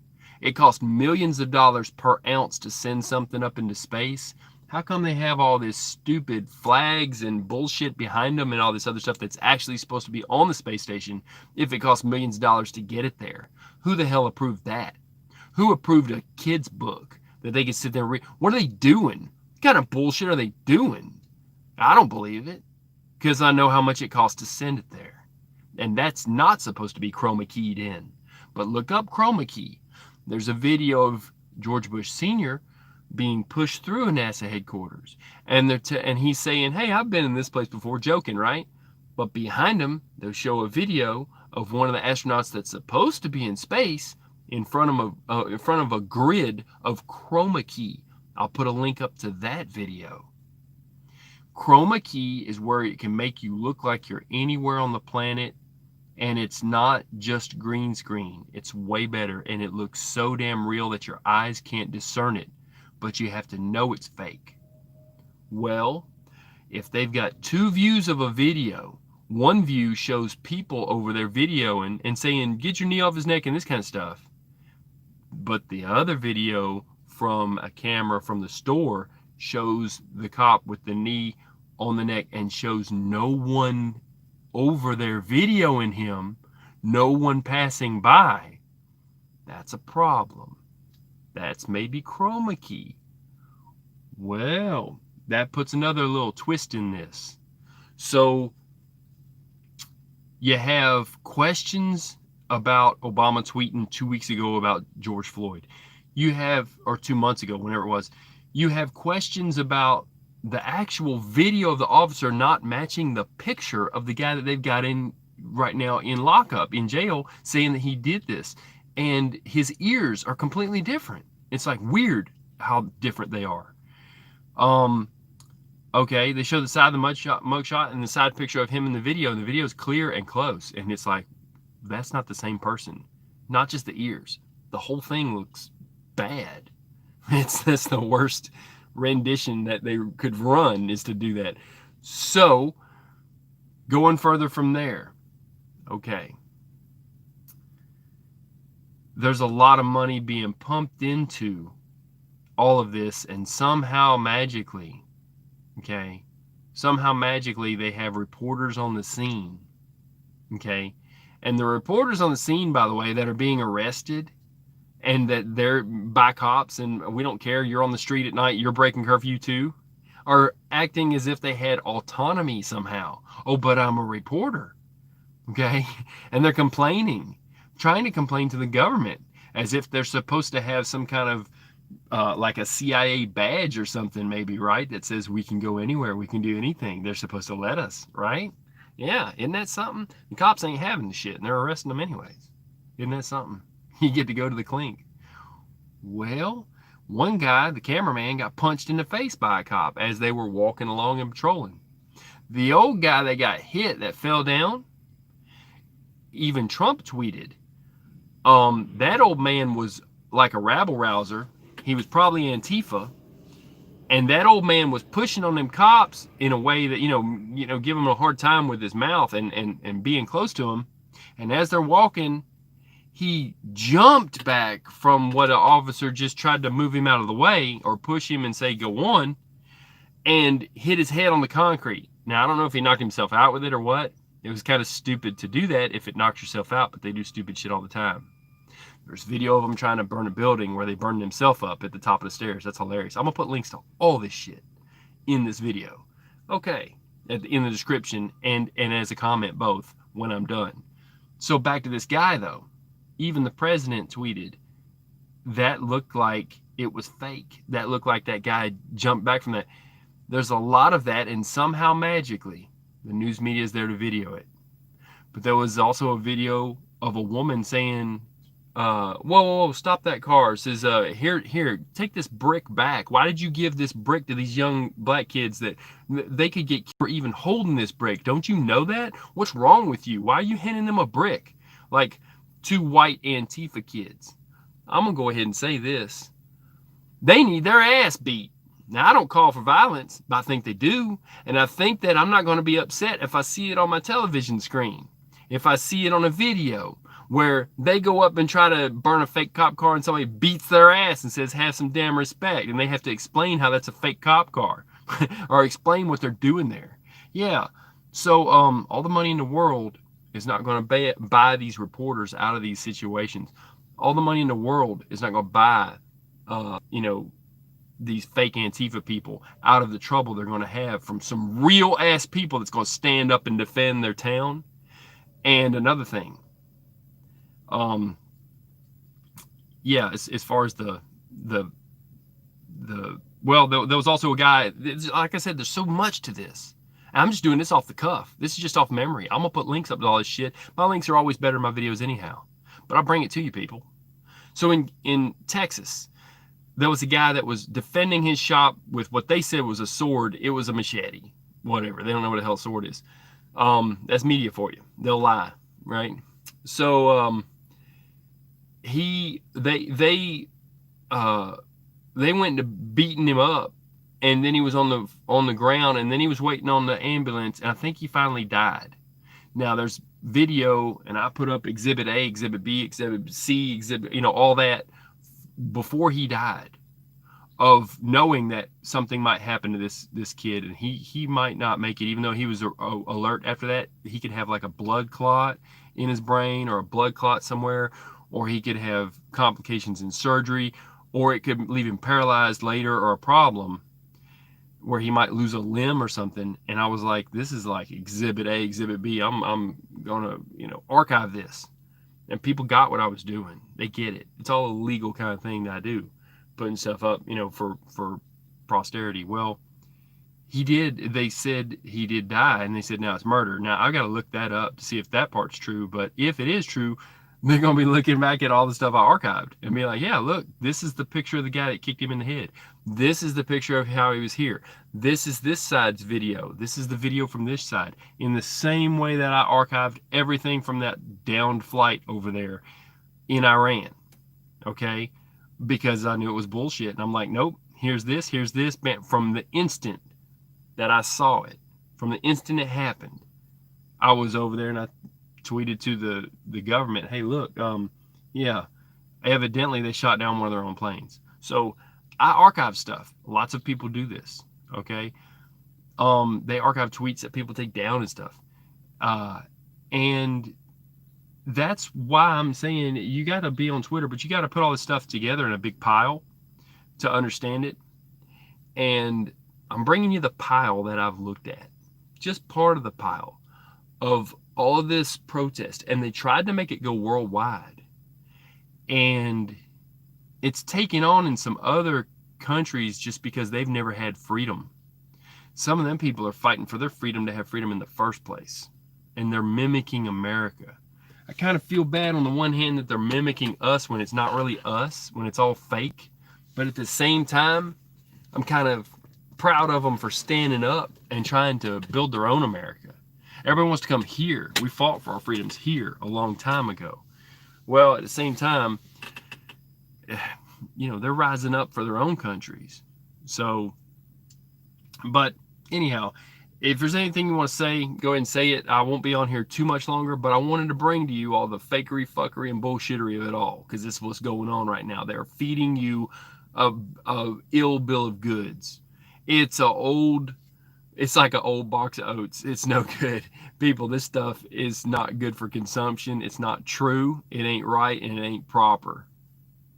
it costs millions of dollars per ounce to send something up into space. How come they have all this stupid flags and bullshit behind them and all this other stuff that's actually supposed to be on the space station if it costs millions of dollars to get it there? Who the hell approved that? Who approved a kid's book that they could sit there and read? What are they doing? What kind of bullshit are they doing? I don't believe it, because I know how much it costs to send it there. And that's not supposed to be chroma keyed in. But look up chroma key. There's a video of George Bush Sr. being pushed through a NASA headquarters. And he's saying, hey, I've been in this place before, joking, right? But behind him, they'll show a video of one of the astronauts that's supposed to be in space in front of a grid of chroma key. I'll put a link up to that video. Chroma key is where it can make you look like you're anywhere on the planet. And it's not just green screen. It's way better. And it looks so damn real that your eyes can't discern it. But you have to know it's fake. Well, if they've got two views of a video, one view shows people over there videoing and saying, get your knee off his neck and this kind of stuff. But the other video from a camera from the store shows the cop with the knee on the neck and shows no one over there videoing him, no one passing by. That's a problem. That's maybe chroma key. Well, that puts another little twist in this. So you have questions about Obama tweeting 2 weeks ago about George Floyd. You have, or 2 months ago, whenever it was, you have questions about the actual video of the officer not matching the picture of the guy that they've got in right now in lockup, in jail, saying that he did this. and his ears are completely different. It's like weird how different they are. Okay, they show the side of the mugshot and the side picture of him in the video, and the video is clear and close, and it's like, that's not the same person. Not just the ears. The whole thing looks bad. That's the worst rendition that they could run, is to do that. So, going further from there, okay, there's a lot of money being pumped into all of this, and somehow magically, okay, they have reporters on the scene, okay, and the reporters on the scene, by the way, that are being arrested, and that they're by cops, and we don't care, you're on the street at night, you're breaking curfew too, are acting as if they had autonomy somehow. Oh, but I'm a reporter, okay, and they're complaining, trying to complain to the government, as if they're supposed to have some kind of like a CIA badge or something, maybe, right? That says we can go anywhere, we can do anything. They're supposed to let us, right? Yeah, isn't that something? The cops ain't having the shit, and they're arresting them anyways. Isn't that something? You get to go to the clink. Well, one guy, the cameraman, got punched in the face by a cop as they were walking along and patrolling. The old guy that got hit, that fell down, even Trump tweeted, that old man was like a rabble rouser. He was probably Antifa, and that old man was pushing on them cops in a way that, give them a hard time with his mouth and being close to them. And as they're walking, he jumped back from what an officer just tried to move him out of the way or push him and say, go on, and hit his head on the concrete. Now, I don't know if he knocked himself out with it or what. It was kind of stupid to do that if it knocked yourself out, but they do stupid shit all the time. There's video of them trying to burn a building where they burned themselves up at the top of the stairs. That's hilarious. I'm going to put links to all this shit in this video. Okay, in the description and as a comment both when I'm done. So back to this guy, though. Even the president tweeted, that looked like it was fake. That looked like that guy jumped back from that. There's a lot of that, and somehow magically, the news media is there to video it. But there was also a video of a woman saying, whoa, stop that car. It says, here, take this brick back. Why did you give this brick to these young black kids that they could get for even holding this brick? Don't you know that? What's wrong with you? Why are you handing them a brick? Like, two white Antifa kids. I'm going to go ahead and say this. They need their ass beat. Now, I don't call for violence, but I think they do. And I think that I'm not going to be upset if I see it on my television screen. If I see it on a video where they go up and try to burn a fake cop car and somebody beats their ass and says, have some damn respect. And they have to explain how that's a fake cop car or explain what they're doing there. Yeah. So all the money in the world is not going to buy these reporters out of these situations. All the money in the world is not going to buy, these fake Antifa people out of the trouble they're going to have from some real ass people that's going to stand up and defend their town. And another thing, as far as there was also a guy, like I said, there's so much to this. I'm just doing this off the cuff. This is just off memory. I'm going to put links up to all this shit. My links are always better in my videos anyhow. But I'll bring it to you, people. So in Texas, there was a guy that was defending his shop with what they said was a sword. It was a machete. Whatever. They don't know what the hell a sword is. That's media for you. They'll lie, right? So they went to beating him up. And then he was on the ground, and then he was waiting on the ambulance, and I think he finally died. Now there's video, and I put up Exhibit A, Exhibit B, Exhibit C, all that before he died, of knowing that something might happen to this kid, and he might not make it, even though he was alert after that. He could have like a blood clot in his brain, or a blood clot somewhere, or he could have complications in surgery, or it could leave him paralyzed later, or a problem where he might lose a limb or something. And I was like, this is like Exhibit A, Exhibit B. I'm gonna, archive this. And people got what I was doing. They get it. It's all a legal kind of thing that I do, putting stuff up, for posterity. Well, he did. They said he did die, and they said now it's murder. Now I got to look that up to see if that part's true. But if it is true, They're going to be looking back at all the stuff I archived and be like, yeah, look, this is the picture of the guy that kicked him in the head. This is the picture of how he was here. This is this side's video. This is the video from this side. In the same way that I archived everything from that downed flight over there in Iran. Okay? Because I knew it was bullshit. And I'm like, nope, here's this, from the instant that I saw it, from the instant it happened. I was over there and I tweeted to the government, hey, look, yeah, evidently they shot down one of their own planes. So I archive stuff. Lots of people do this. Okay. They archive tweets that people take down and stuff. And that's why I'm saying you got to be on Twitter, but you got to put all this stuff together in a big pile to understand it. And I'm bringing you the pile that I've looked at, just part of the pile of all of this protest. And they tried to make it go worldwide. And it's taken on in some other countries just because they've never had freedom. Some of them people are fighting for their freedom to have freedom in the first place. And they're mimicking America. I kind of feel bad on the one hand that they're mimicking us when it's not really us, when it's all fake. But at the same time, I'm kind of proud of them for standing up and trying to build their own America. Everyone wants to come here. We fought for our freedoms here a long time ago. Well, at the same time, you know, they're rising up for their own countries. So, but anyhow, if there's anything you want to say, go ahead and say it. I won't be on here too much longer, but I wanted to bring to you all the fakery, fuckery, and bullshittery of it all, because this is what's going on right now. They're feeding you a ill bill of goods. It's like an old box of oats. It's no good. People, this stuff is not good for consumption. It's not true. It ain't right, and it ain't proper.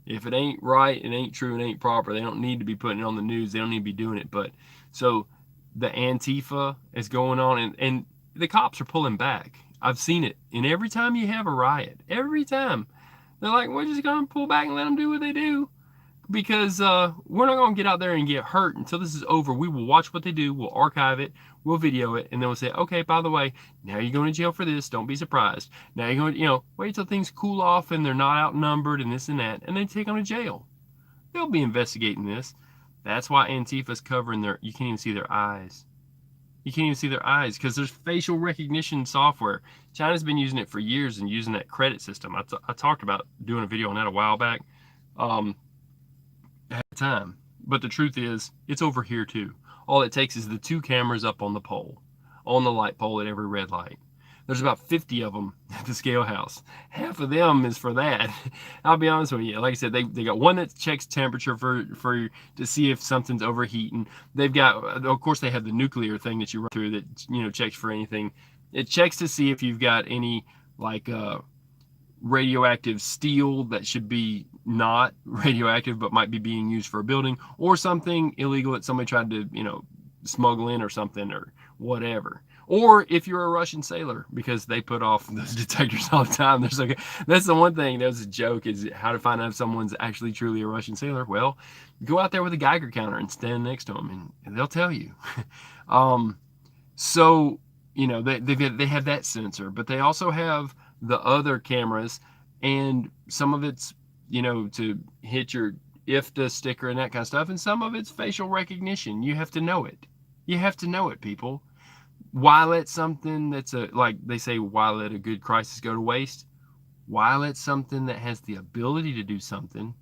If it ain't right, it ain't true, it ain't proper. They don't need to be putting it on the news. They don't need to be doing it. But so the Antifa is going on, and the cops are pulling back. I've seen it. And every time you have a riot, every time, they're like, we're just going to pull back and let them do what they do. Because we're not going to get out there and get hurt until this is over. We will watch what they do. We'll archive it. We'll video it. And then we'll say, okay, by the way, now you're going to jail for this. Don't be surprised. Now you're going to, wait till things cool off and they're not outnumbered and this and that. And then take them to jail. They'll be investigating this. That's why Antifa's covering you can't even see their eyes. You can't even see their eyes because there's facial recognition software. China's been using it for years and using that credit system. I talked about doing a video on that a while back. At the time. But the truth is, it's over here too. All it takes is the 2 cameras up on the pole, on the light pole at every red light. There's about 50 of them at the scale house. Half of them is for that. I'll be honest with you. Like I said, they got one that checks temperature for to see if something's overheating. They've got, of course, they have the nuclear thing that you run through that checks for anything. It checks to see if you've got any like radioactive steel that should be not radioactive but might be being used for a building, or something illegal that somebody tried to smuggle in or something or whatever. Or if you're a Russian sailor, because they put off those detectors all the time. That's the one thing that was a joke, is how to find out if someone's actually truly a Russian sailor. Well, go out there with a Geiger counter and stand next to them and they'll tell you. So they have that sensor, but they also have the other cameras, and some of it's to hit your IFTA sticker and that kind of stuff, and some of it's facial recognition. You have to know it. You have to know it, people. Why let something that's like they say, why let a good crisis go to waste? Why let something that has the ability to do something?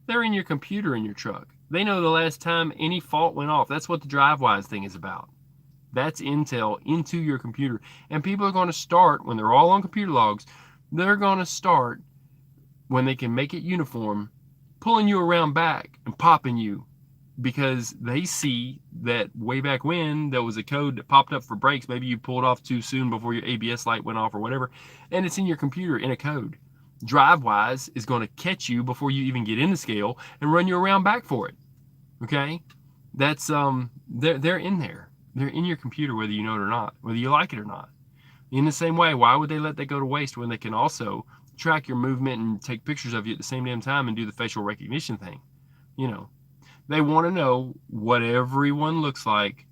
They're in your computer in your truck. They know the last time any fault went off. That's what the DriveWise thing is about. That's intel into your computer. And people are going to start, when they're all on computer logs, they're going to start, when they can make it uniform, pulling you around back and popping you, because they see that way back when there was a code that popped up for brakes. Maybe you pulled off too soon before your ABS light went off or whatever, and it's in your computer in a code. DriveWise is going to catch you before you even get in the scale and run you around back for it. Okay? That's they're in there. They're in your computer whether you know it or not, whether you like it or not. In the same way, why would they let that go to waste when they can also track your movement and take pictures of you at the same damn time and do the facial recognition thing? They want to know what everyone looks like,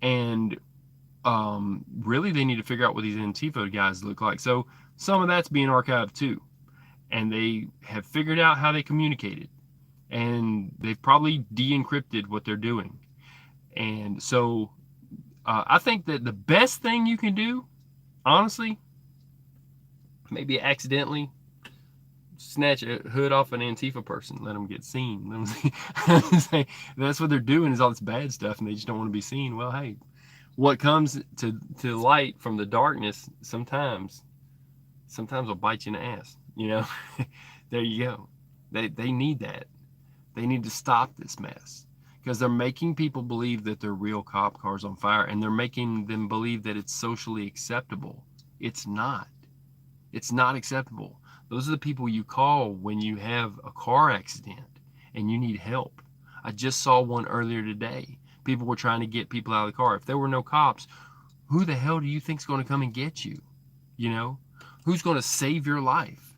and really they need to figure out what these Antifa guys look like. So some of that's being archived too. and they have figured out how they communicated, and they've probably de-encrypted what they're doing. And so I think that the best thing you can do, honestly, maybe accidentally snatch a hood off an Antifa person, let them get seen. That's what they're doing, is all this bad stuff, and they just don't want to be seen. Well, hey, what comes to light from the darkness sometimes will bite you in the ass. There you go. They need that. They need to stop this mess, because they're making people believe that they're real cop cars on fire, and they're making them believe that it's socially acceptable. It's not. It's not acceptable. Those are the people you call when you have a car accident and you need help. I just saw one earlier today. People were trying to get people out of the car. If there were no cops, who the hell do you think is going to come and get you? Who's going to save your life?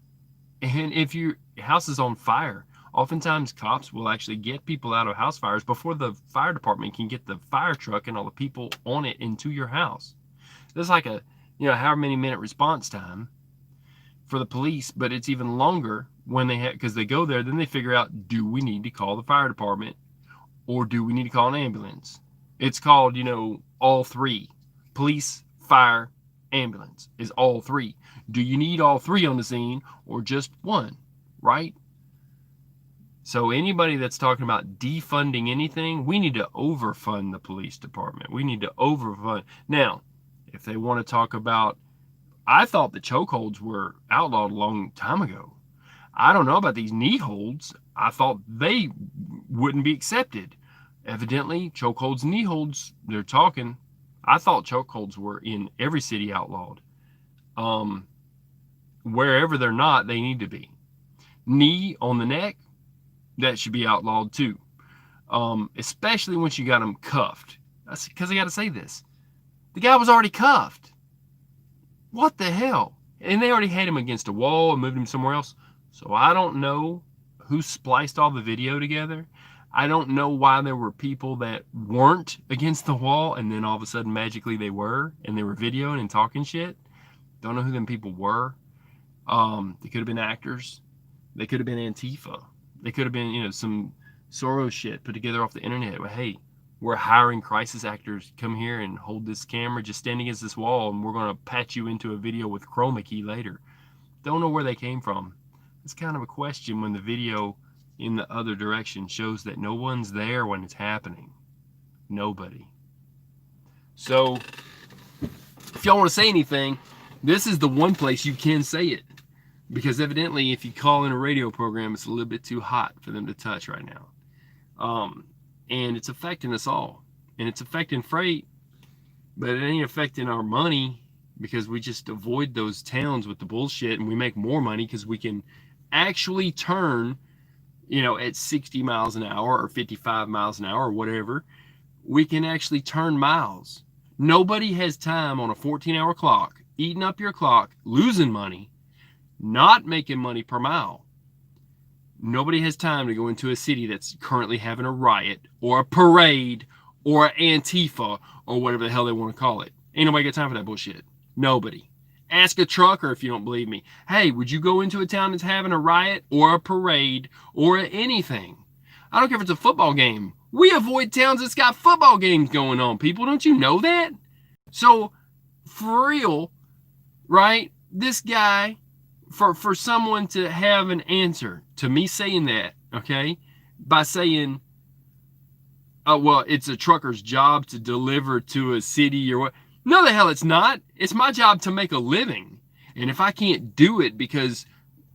And if your house is on fire, oftentimes cops will actually get people out of house fires before the fire department can get the fire truck and all the people on it into your house. There's like a, however many minute response time for the police, but it's even longer when because they go there, then they figure out, do we need to call the fire department or do we need to call an ambulance? It's called, all three. Police, fire, ambulance is all three. Do you need all three on the scene or just one, right? So anybody that's talking about defunding anything, we need to overfund the police department. We need to overfund. Now, if they want to talk about, I thought the chokeholds were outlawed a long time ago. I don't know about these knee holds. I thought they wouldn't be accepted. Evidently, chokeholds and knee holds, they're talking. I thought chokeholds were in every city outlawed. Wherever they're not, they need to be. Knee on the neck, that should be outlawed too. Especially once you got them cuffed. That's because I got to say this. The guy was already cuffed. What the hell? And they already had him against a wall and moved him somewhere else. So I don't know who spliced all the video together. I don't know why there were people that weren't against the wall and then all of a sudden magically they were, and they were videoing and talking shit. Don't know who them people were. They could have been actors. They could have been Antifa. They could have been, some Soros shit put together off the internet. But hey, we're hiring crisis actors. Come here and hold this camera, just stand against this wall, and we're going to patch you into a video with chroma key later. Don't know where they came from. It's kind of a question when the video in the other direction shows that no one's there when it's happening. Nobody. So, if y'all want to say anything, this is the one place you can say it. Because evidently, if you call in a radio program, it's a little bit too hot for them to touch right now. And it's affecting us all. And it's affecting freight, but it ain't affecting our money, because we just avoid those towns with the bullshit, and we make more money because we can actually turn, at 60 miles an hour or 55 miles an hour or whatever. We can actually turn miles. Nobody has time on a 14-hour clock, eating up your clock, losing money, not making money per mile. Nobody has time to go into a city that's currently having a riot or a parade or an Antifa or whatever the hell they want to call it. Ain't nobody got time for that bullshit. Nobody. Ask a trucker if you don't believe me. Hey, would you go into a town that's having a riot or a parade or anything? I don't care if it's a football game. We avoid towns that's got football games going on, people. Don't you know that? So, for real, right? This guy, for someone to have an answer to me saying that, okay, by saying, well, it's a trucker's job to deliver to a city or what. No, the hell it's not. It's my job to make a living. And if I can't do it because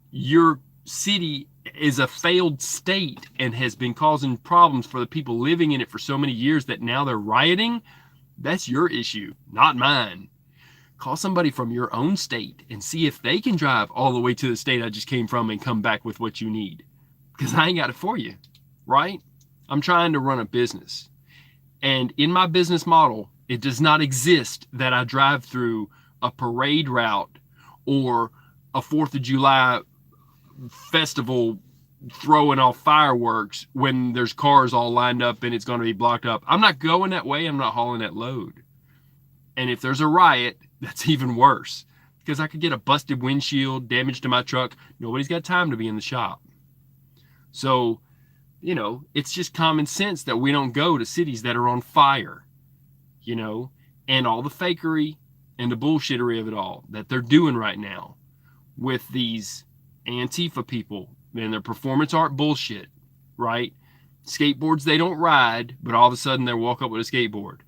your city is a failed state and has been causing problems for the people living in it for so many years that now they're rioting, that's your issue, not mine. Call somebody from your own state and see if they can drive all the way to the state I just came from and come back with what you need. Because I ain't got it for you, right? I'm trying to run a business. And in my business model, it does not exist that I drive through a parade route or a 4th of July festival throwing off fireworks when there's cars all lined up and it's going to be blocked up. I'm not going that way. I'm not hauling that load. And if there's a riot, that's even worse. because I could get a busted windshield, damage to my truck. Nobody's got time to be in the shop. So, you know, it's just common sense that we don't go to cities that are on fire, you know, and all the fakery and the bullshittery of it all that they're doing right now with these Antifa people and their performance art bullshit, right? Skateboards they don't ride, but all of a sudden they walk up with a skateboard.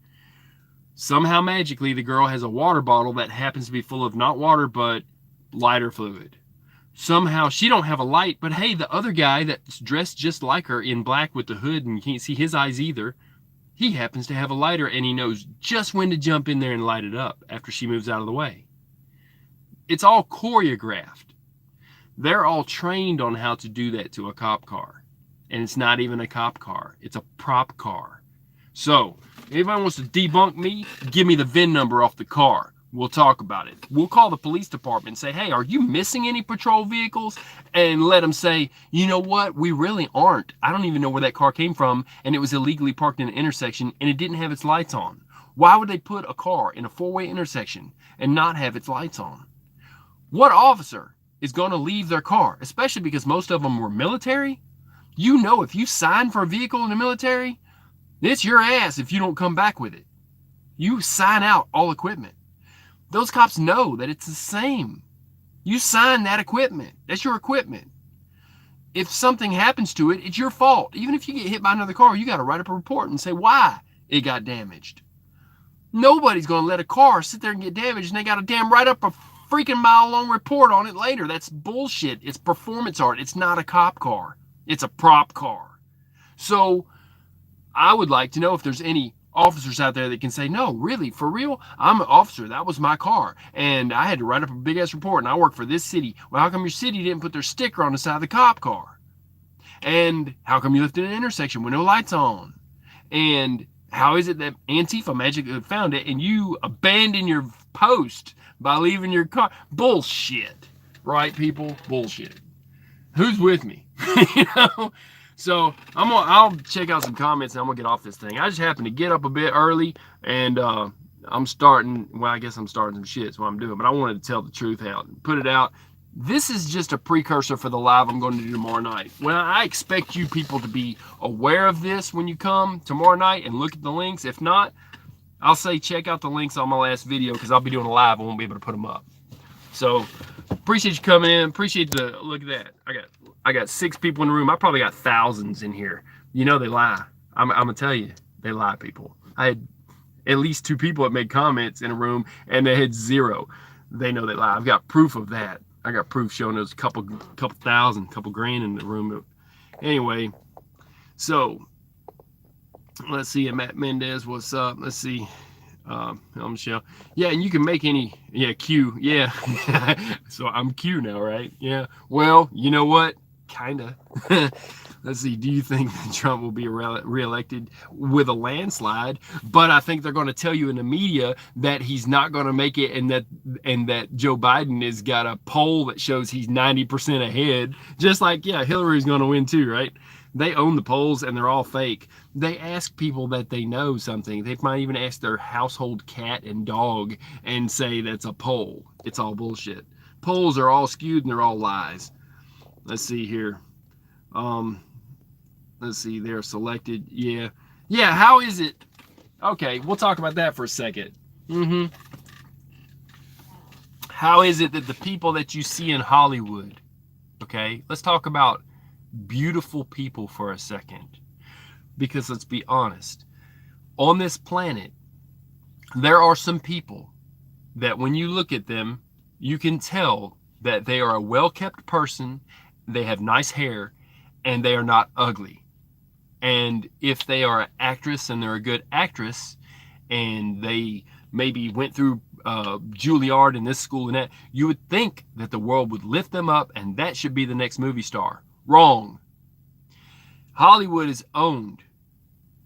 Somehow magically the girl has a water bottle that happens to be full of not water but lighter fluid. Somehow she don't have a light, but hey, the other guy that's dressed just like her in black with the hood and you can't see his eyes either, he happens to have a lighter and he knows just when to jump in there and light it up after she moves out of the way. It's all choreographed. They're all trained on how to do that to a cop car. And it's not even a cop car. It's a prop car. So, if anybody wants to debunk me, give me the VIN number off the car. We'll talk about it. We'll call the police department and say, hey, are you missing any patrol vehicles? And let them say, you know what? We really aren't. I don't even know where that car came from. And it was illegally parked in an intersection and it didn't have its lights on. Why would they put a car in a four-way intersection and not have its lights on? What officer is going to leave their car, especially because most of them were military? You know, if you sign for a vehicle in the military, it's your ass if you don't come back with it. You sign out all equipment. Those cops know that it's the same. You sign that equipment. That's your equipment. If something happens to it, it's your fault. Even if you get hit by another car, you got to write up a report and say why it got damaged. Nobody's going to let a car sit there and get damaged and they got to damn write up a freaking mile-long report on it later. That's bullshit. It's performance art. It's not a cop car. It's a prop car. So I would like to know if there's any officers out there that can say, no, really, for real, I'm an officer. That was my car. And I had to write up a big-ass report, and I work for this city. Well, how come your city didn't put their sticker on the side of the cop car? And how come you left it in an intersection with no lights on? And how is it that Antifa magically found it and you abandon your post by leaving your car? Bullshit. Right, people? Bullshit. Who's with me? You know? So I'll check out some comments and I'm gonna get off this thing. I just happened to get up a bit early and I'm starting. Well, I guess I'm starting some shit. That's what I'm doing. But I wanted to tell the truth out and put it out. This is just a precursor for the live I'm going to do tomorrow night. Well, I expect you people to be aware of this when you come tomorrow night and look at the links. If not, I'll say check out the links on my last video because I'll be doing a live. I won't be able to put them up. So appreciate you coming in. Appreciate the look at that. I got 6 people in the room. I probably got thousands in here. You know they lie. I'm gonna tell you, they lie, people. I had at least 2 people that made comments in a room and they had 0. They know they lie. I've got proof of that. I got proof showing there's a couple thousand, couple grand in the room. Anyway, so let's see. Matt Mendez, what's up? Let's see. Michelle. Yeah, and you can make any. Yeah, Q. Yeah. So I'm Q now, right? Yeah. Well, you know what? Kinda. Let's see. Do you think Trump will be reelected with a landslide? But I think they're going to tell you in the media that he's not going to make it, and that Joe Biden has got a poll that shows he's 90% ahead. Just like, yeah, Hillary's going to win too, right? They own the polls and they're all fake. They ask people that they know something. They might even ask their household cat and dog and say that's a poll. It's all bullshit. Polls are all skewed and they're all lies. Let's see here. Let's see, they're selected. Yeah. Yeah, how is it? Okay, we'll talk about that for a second. How is it that the people that you see in Hollywood, okay, let's talk about beautiful people for a second. Because let's be honest, on this planet, there are some people that when you look at them, you can tell that they are a well-kept person, they have nice hair, and they are not ugly. And if they are an actress and they're a good actress, and they maybe went through Juilliard in this school and that, you would think that the world would lift them up and that should be the next movie star. Wrong. Hollywood is owned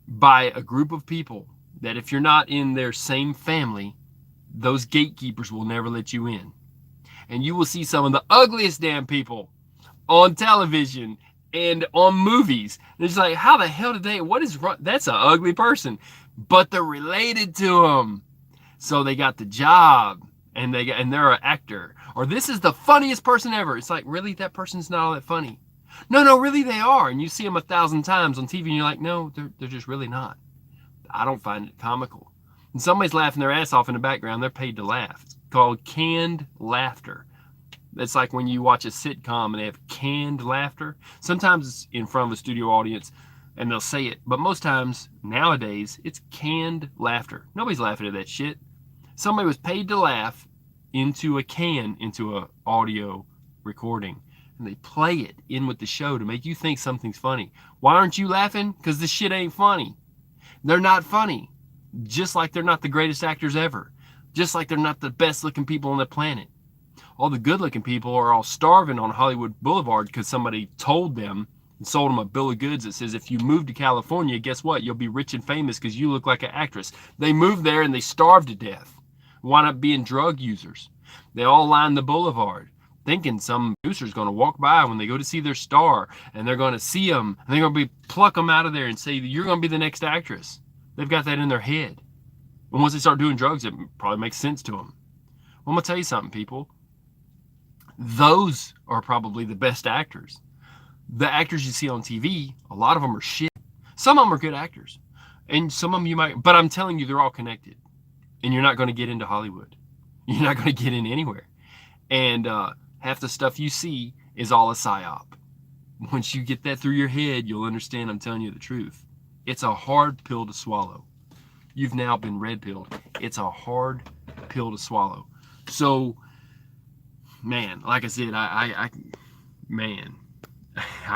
by a group of people that if you're not in their same family, those gatekeepers will never let you in. And you will see some of the ugliest damn people on television and on movies. And it's like, how the hell did they, what is wrong? That's an ugly person. But they're related to them. So they got the job. and they're an actor, or this is the funniest person ever. It's like, really, that person's not all that funny. No, really they are, and you see them 1,000 times on TV, and you're like, no, they're just really not. I don't find it comical. And somebody's laughing their ass off in the background. They're paid to laugh. It's called canned laughter. It's like when you watch a sitcom and they have canned laughter. Sometimes it's in front of a studio audience and they'll say it, but most times nowadays it's canned laughter. Nobody's laughing at that shit. Somebody was paid to laugh into a audio recording, and they play it in with the show to make you think something's funny. Why aren't you laughing? Because this shit ain't funny. They're not funny. Just like they're not the greatest actors ever. Just like they're not the best looking people on the planet. All the good looking people are all starving on Hollywood Boulevard because somebody told them and sold them a bill of goods that says, if you move to California, guess what? You'll be rich and famous because you look like an actress. They moved there and they starved to death. Wind up being drug users. They all line the boulevard thinking some producer's going to walk by when they go to see their star, and they're going to see them and they're going to pluck them out of there and say, you're going to be the next actress. They've got that in their head. And once they start doing drugs, it probably makes sense to them. Well, I'm going to tell you something, people. Those are probably the best actors. The actors you see on TV, a lot of them are shit. Some of them are good actors. And some of them you might, but I'm telling you, they're all connected. And you're not going to get into Hollywood. You're not going to get in anywhere. And half the stuff you see is all a psyop. Once you get that through your head, you'll understand I'm telling you the truth. It's a hard pill to swallow. You've now been red pilled. It's a hard pill to swallow. So, man, like I said, I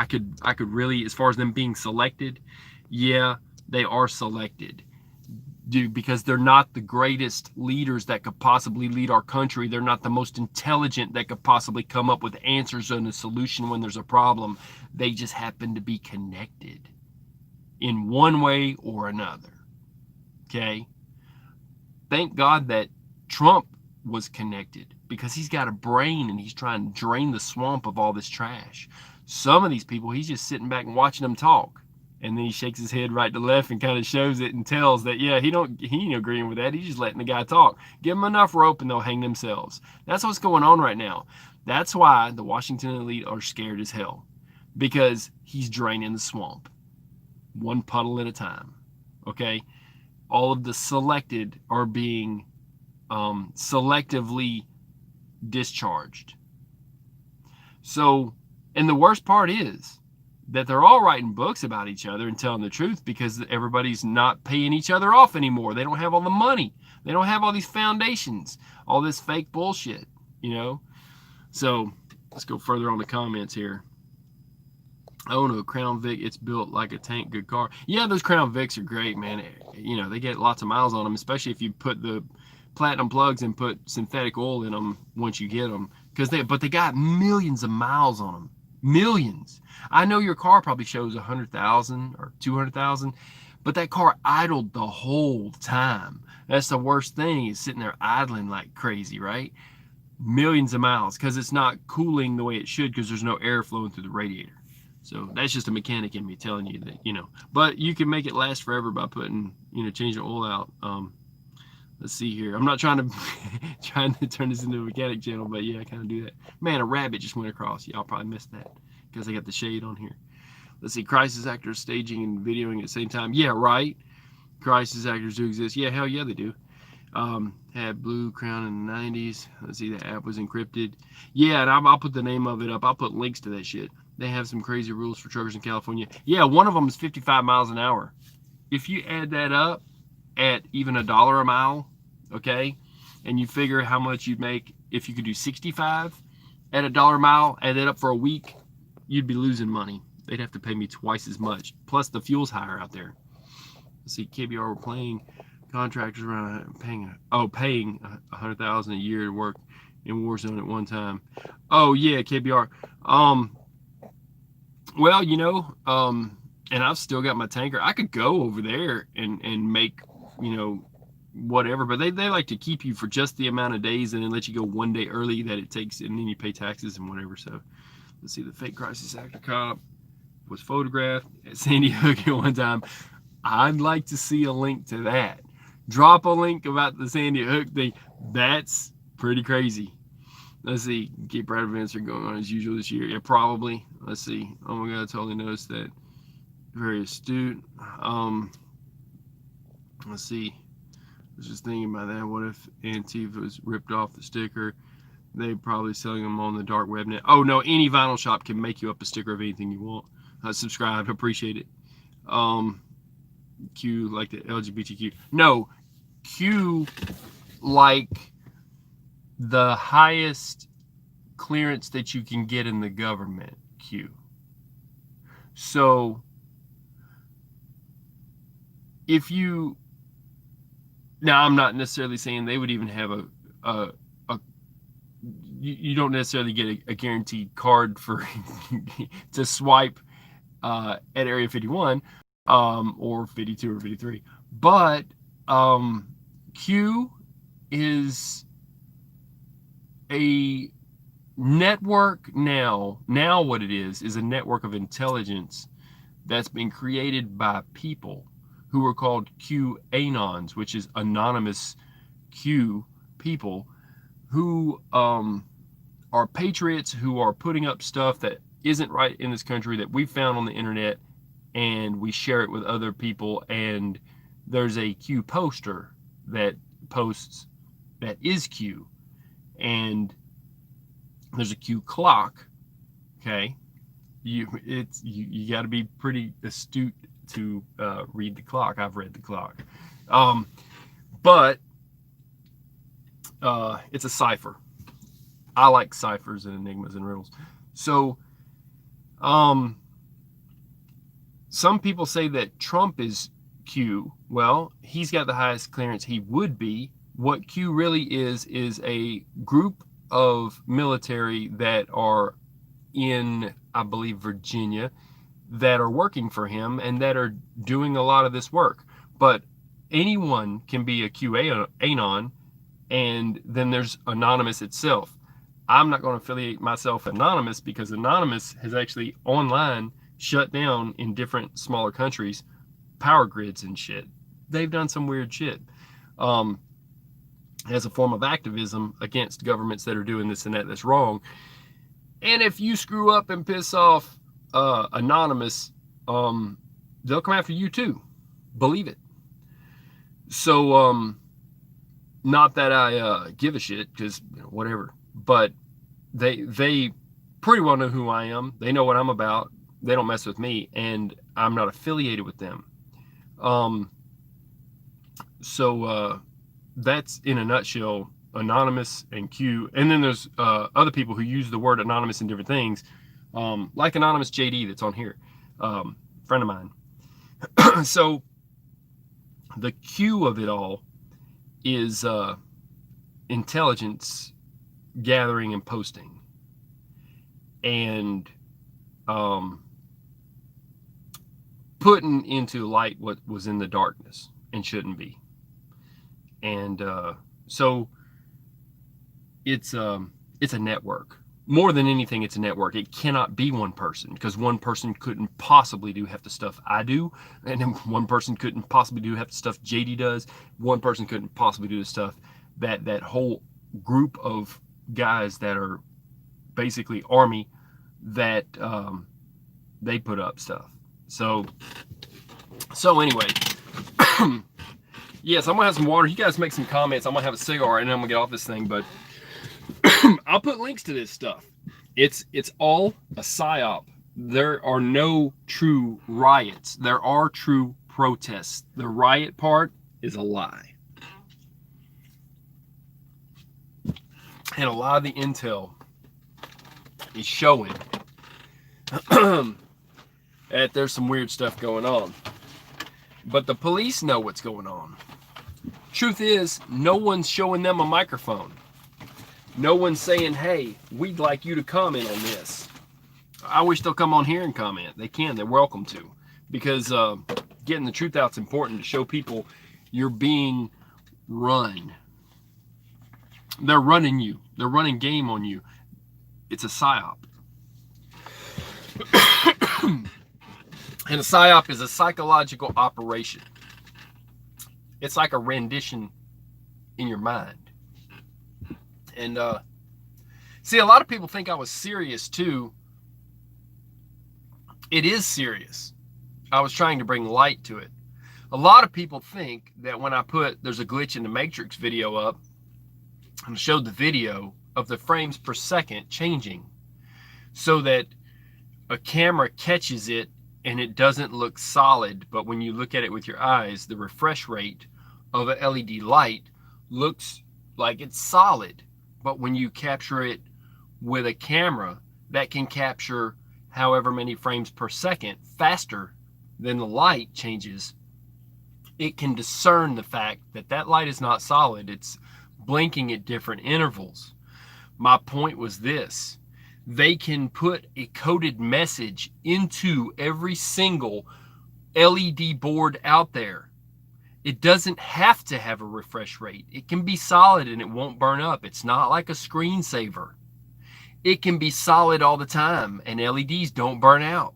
could really, as far as them being selected, yeah, they are selected. Because they're not the greatest leaders that could possibly lead our country. They're not the most intelligent that could possibly come up with answers and a solution when there's a problem. They just happen to be connected in one way or another. Okay? Thank God that Trump was connected, because he's got a brain and he's trying to drain the swamp of all this trash. Some of these people, he's just sitting back and watching them talk. And then he shakes his head right to left and kind of shows it and tells that, yeah, he ain't agreeing with that. He's just letting the guy talk. Give them enough rope and they'll hang themselves. That's what's going on right now. That's why the Washington elite are scared as hell, because he's draining the swamp one puddle at a time. Okay? All of the selected are being selectively discharged. So, and the worst part is that they're all writing books about each other and telling the truth, because everybody's not paying each other off anymore. They don't have all the money. They don't have all these foundations, all this fake bullshit, you know? So let's go further on the comments here. Oh no, Crown Vic, it's built like a tank, good car. Yeah, those Crown Vics are great, man. You know, they get lots of miles on them, especially if you put the platinum plugs and put synthetic oil in them once you get them. But they got millions of miles on them. Millions. I know your car probably shows 100,000 or 200,000, but that car idled the whole time. That's the worst thing, is sitting there idling like crazy, right? Millions of miles, because it's not cooling the way it should, because there's no air flowing through the radiator. So that's just a mechanic in me telling you that, you know. But you can make it last forever by putting, you know, changing the oil out. Let's see here. I'm not trying to turn this into a mechanic channel, but yeah, I kind of do that. Man, a rabbit just went across. Y'all probably missed that because I got the shade on here. Let's see. Crisis actors staging and videoing at the same time. Yeah, right. Crisis actors do exist. Yeah, hell yeah, they do. Had Blue Crown in the 90s. Let's see. The app was encrypted. Yeah, and I'll put the name of it up. I'll put links to that shit. They have some crazy rules for truckers in California. Yeah, one of them is 55 miles an hour. If you add that up at even $1 a mile, okay, and you figure how much you'd make if you could do 65 at $1 a mile, add that up for a week, you'd be losing money. They'd have to pay me twice as much. Plus the fuel's higher out there. Let's see, KBR were playing contractors around paying $100,000 a year to work in Warzone at one time. Oh yeah, KBR. Well, you know, and I've still got my tanker. I could go over there and make, you know, whatever, but they like to keep you for just the amount of days and then let you go one day early that it takes, and then you pay taxes and whatever. So let's see, the fake crisis actor cop was photographed at Sandy Hook at one time. I'd like to see a link to that. Drop a link about the Sandy Hook thing. That's Pretty crazy. Let's see. Gay pride events are going on as usual this year. Yeah, probably. Let's see. Oh my God, I totally noticed that. Very astute. Let's see. I was just thinking about that. What if Antifa was ripped off the sticker? They probably selling them on the dark web net. Oh no, any vinyl shop can make you up a sticker of anything you want. Subscribe, appreciate it. Q like the LGBTQ. No, Q like the highest clearance that you can get in the government. Q. So if you, now I'm not necessarily saying they would even have you don't necessarily get a guaranteed card for to swipe at Area 51 or 52 or 53, but Q is a network now. Now what it is a network of intelligence that's been created by people who are called QAnons, which is anonymous Q people who are patriots who are putting up stuff that isn't right in this country that we found on the internet, and we share it with other people. And there's a Q poster that posts that is Q, and there's a Q clock. Okay, you got to be pretty astute to read the clock. I've read the clock, but it's a cipher. I like ciphers and enigmas and riddles. So some people say that Trump is Q. Well, he's got the highest clearance. He would be. What Q really is a group of military that are in, I believe, Virginia, that are working for him and that are doing a lot of this work. But anyone can be a QAnon, and then there's Anonymous itself. I'm not going to affiliate myself Anonymous because Anonymous has actually online shut down in different smaller countries power grids and shit. They've done some weird shit as a form of activism against governments that are doing this and that's wrong. And if you screw up and piss off Anonymous, they'll come after you too. Believe it. So not that I give a shit, because whatever, but they pretty well know who I am. They know what I'm about. They don't mess with me, and I'm not affiliated with them. So that's in a nutshell Anonymous and Q. And then there's other people who use the word anonymous in different things, like Anonymous JD that's on here, friend of mine. So the Q of it all is intelligence gathering and posting, and putting into light what was in the darkness and shouldn't be. And so it's a network. More than anything, it's a network. It cannot be one person, because one person couldn't possibly do half the stuff I do, and then one person couldn't possibly do half the stuff JD does. One person couldn't possibly do the stuff that whole group of guys that are basically army that they put up stuff. So anyway, yes, I'm gonna have some water. You guys make some comments. I'm gonna have a cigar and then I'm gonna get off this thing, but I'll put links to this stuff. It's all a psyop. There are no true riots. There are true protests. The riot part is a lie. And a lot of the intel is showing that there's some weird stuff going on. But the police know what's going on. Truth is, no one's showing them a microphone. No one's saying, hey, we'd like you to comment on this. I wish they'll come on here and comment. They can. They're welcome to. Because getting the truth out is important to show people you're being run. They're running you. They're running game on you. It's a psyop. And a psyop is a psychological operation. It's like a rendition in your mind. And see, a lot of people think I was serious too. It is serious. I was trying to bring light to it. A lot of people think that when I put there's a glitch in the Matrix video up and showed the video of the frames per second changing so that a camera catches it and it doesn't look solid, but when you look at it with your eyes, the refresh rate of an LED light looks like it's solid. But when you capture it with a camera that can capture however many frames per second faster than the light changes, it can discern the fact that that light is not solid. It's blinking at different intervals. My point was this: they can put a coded message into every single LED board out there. It doesn't have to have a refresh rate. It can be solid and it won't burn up. It's not like a screensaver. It can be solid all the time and LEDs don't burn out.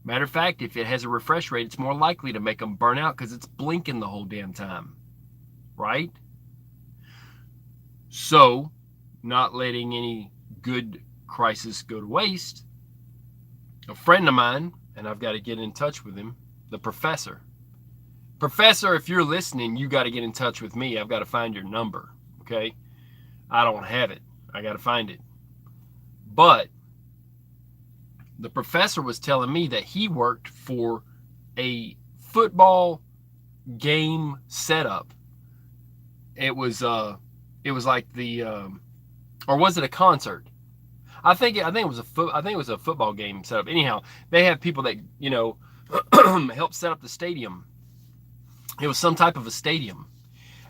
Matter of fact, if it has a refresh rate, it's more likely to make them burn out because it's blinking the whole damn time, right? So, not letting any good crisis go to waste, a friend of mine, and I've got to get in touch with him, the professor. Professor, if you're listening, you got to get in touch with me. I've got to find your number, okay? I don't have it. I got to find it. But the professor was telling me that he worked for a football game setup. It was like the or was it a concert? I think it was a football game setup. Anyhow, they have people that, you know, help set up the stadium. It was some type of a stadium,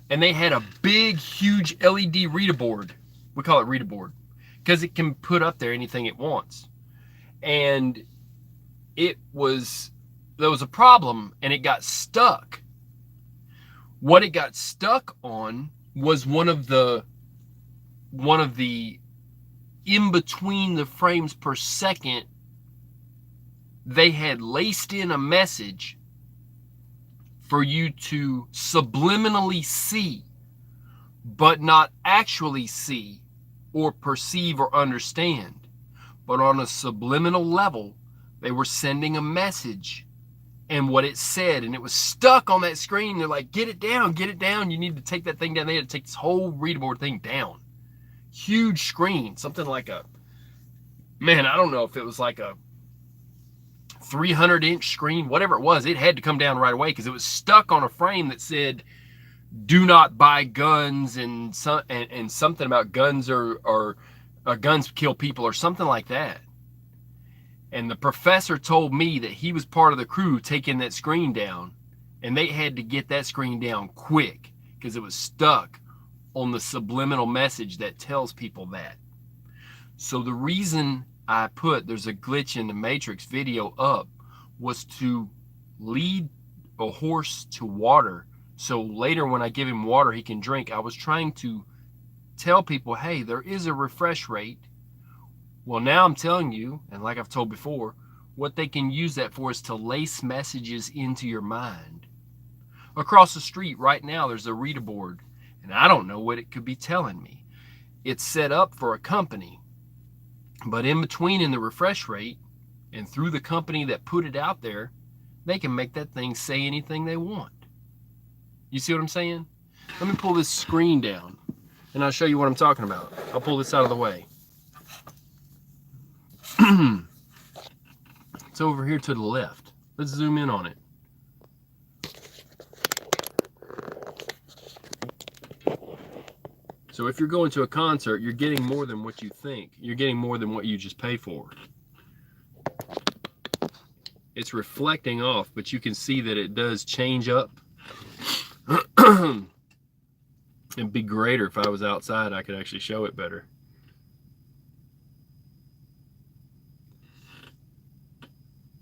and they had a big, huge LED reader board. We call it reader board because it can put up there anything it wants. And there was a problem, and it got stuck. What it got stuck on was one of the in between the frames per second, they had laced in a message for you to subliminally see, but not actually see or perceive or understand. But on a subliminal level, they were sending a message and what it said, and it was stuck on that screen. They're like, get it down, you need to take that thing down. They had to take this whole reader board thing down. Huge screen, something like I don't know if it was like a 300-inch screen, whatever it was. It had to come down right away because it was stuck on a frame that said, do not buy guns, and something about guns or guns kill people or something like that. And the professor told me that he was part of the crew taking that screen down, and they had to get that screen down quick because it was stuck on the subliminal message that tells people that. So the reason I put there's a glitch in the Matrix video up was to lead a horse to water. So later when I give him water he can drink. I was trying to tell people, hey, there is a refresh rate. Well, now I'm telling you, and like I've told before, what they can use that for is to lace messages into your mind. Across the street right now there's a reader board, and I don't know what it could be telling me. It's set up for a company, but in between in the refresh rate and through the company that put it out there, they can make that thing say anything they want. You see what I'm saying? Let me pull this screen down and I'll show you what I'm talking about. I'll pull this out of the way. It's over here to the left. Let's zoom in on it. So if you're going to a concert, you're getting more than what you think. You're getting more than what you just pay for. It's reflecting off, but you can see that it does change up. It'd be greater if I was outside. I could actually show it better.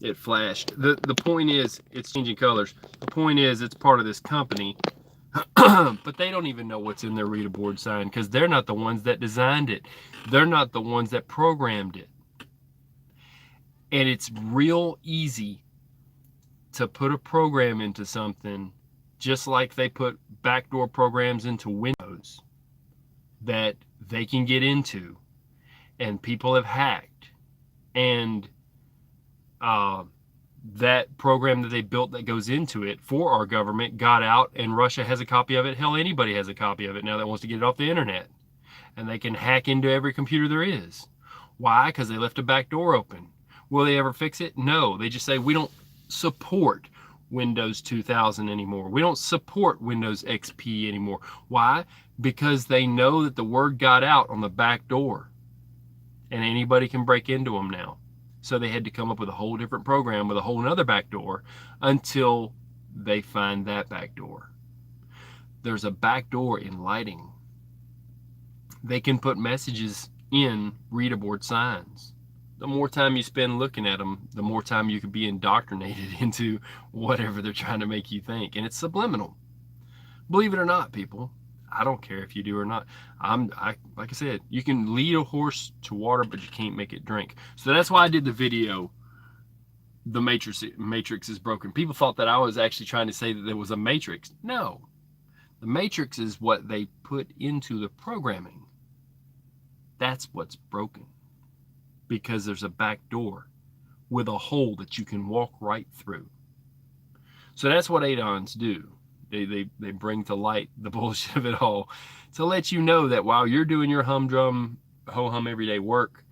It flashed. The point is, it's changing colors. The point is, it's part of this company. But they don't even know what's in their reader board sign because they're not the ones that designed it. They're not the ones that programmed it. And it's real easy to put a program into something just like they put backdoor programs into Windows that they can get into, and people have hacked, and uh, that program that they built that goes into it for our government got out, and Russia has a copy of it. Hell, anybody has a copy of it now that wants to get it off the internet, and they can hack into every computer there is. Why? Because they left a back door open. Will they ever fix it? No. They just say, we don't support Windows 2000 anymore. We don't support Windows XP anymore. Why? Because they know that the word got out on the back door, and anybody can break into them now. So they had to come up with a whole different program with a whole nother back door until they find that back door. There's a back door in lighting. They can put messages in reader board signs. The more time you spend looking at them, the more time you could be indoctrinated into whatever they're trying to make you think. And it's subliminal. Believe it or not, people. I don't care if you do or not. Like I said, you can lead a horse to water, but you can't make it drink. So that's why I did the video, The Matrix is Broken. People thought that I was actually trying to say that there was a matrix. No. The matrix is what they put into the programming. That's what's broken. Because there's a back door with a hole that you can walk right through. So that's what ADONs do. They bring to light the bullshit of it all to let you know that while you're doing your humdrum, ho-hum everyday work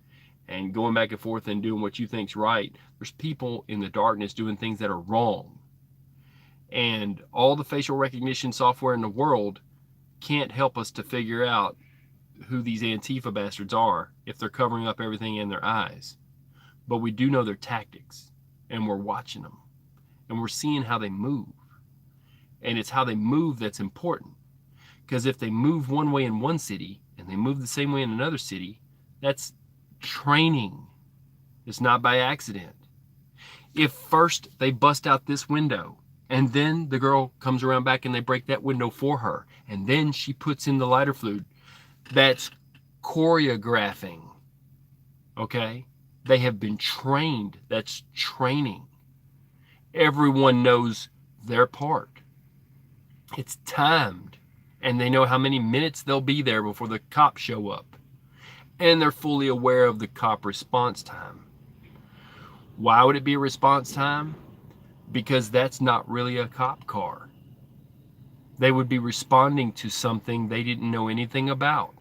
and going back and forth and doing what you think's right, there's people in the darkness doing things that are wrong. And all the facial recognition software in the world can't help us to figure out who these Antifa bastards are if they're covering up everything in their eyes. But we do know their tactics, and we're watching them, and we're seeing how they move. And it's how they move that's important. Because if they move one way in one city and they move the same way in another city, that's training. It's not by accident. If first they bust out this window and then the girl comes around back and they break that window for her and then she puts in the lighter fluid, that's choreographing. Okay? They have been trained. That's training. Everyone knows their part. It's timed, and they know how many minutes they'll be there before the cops show up. And they're fully aware of the cop response time. Why would it be a response time? Because that's not really a cop car. They would be responding to something they didn't know anything about.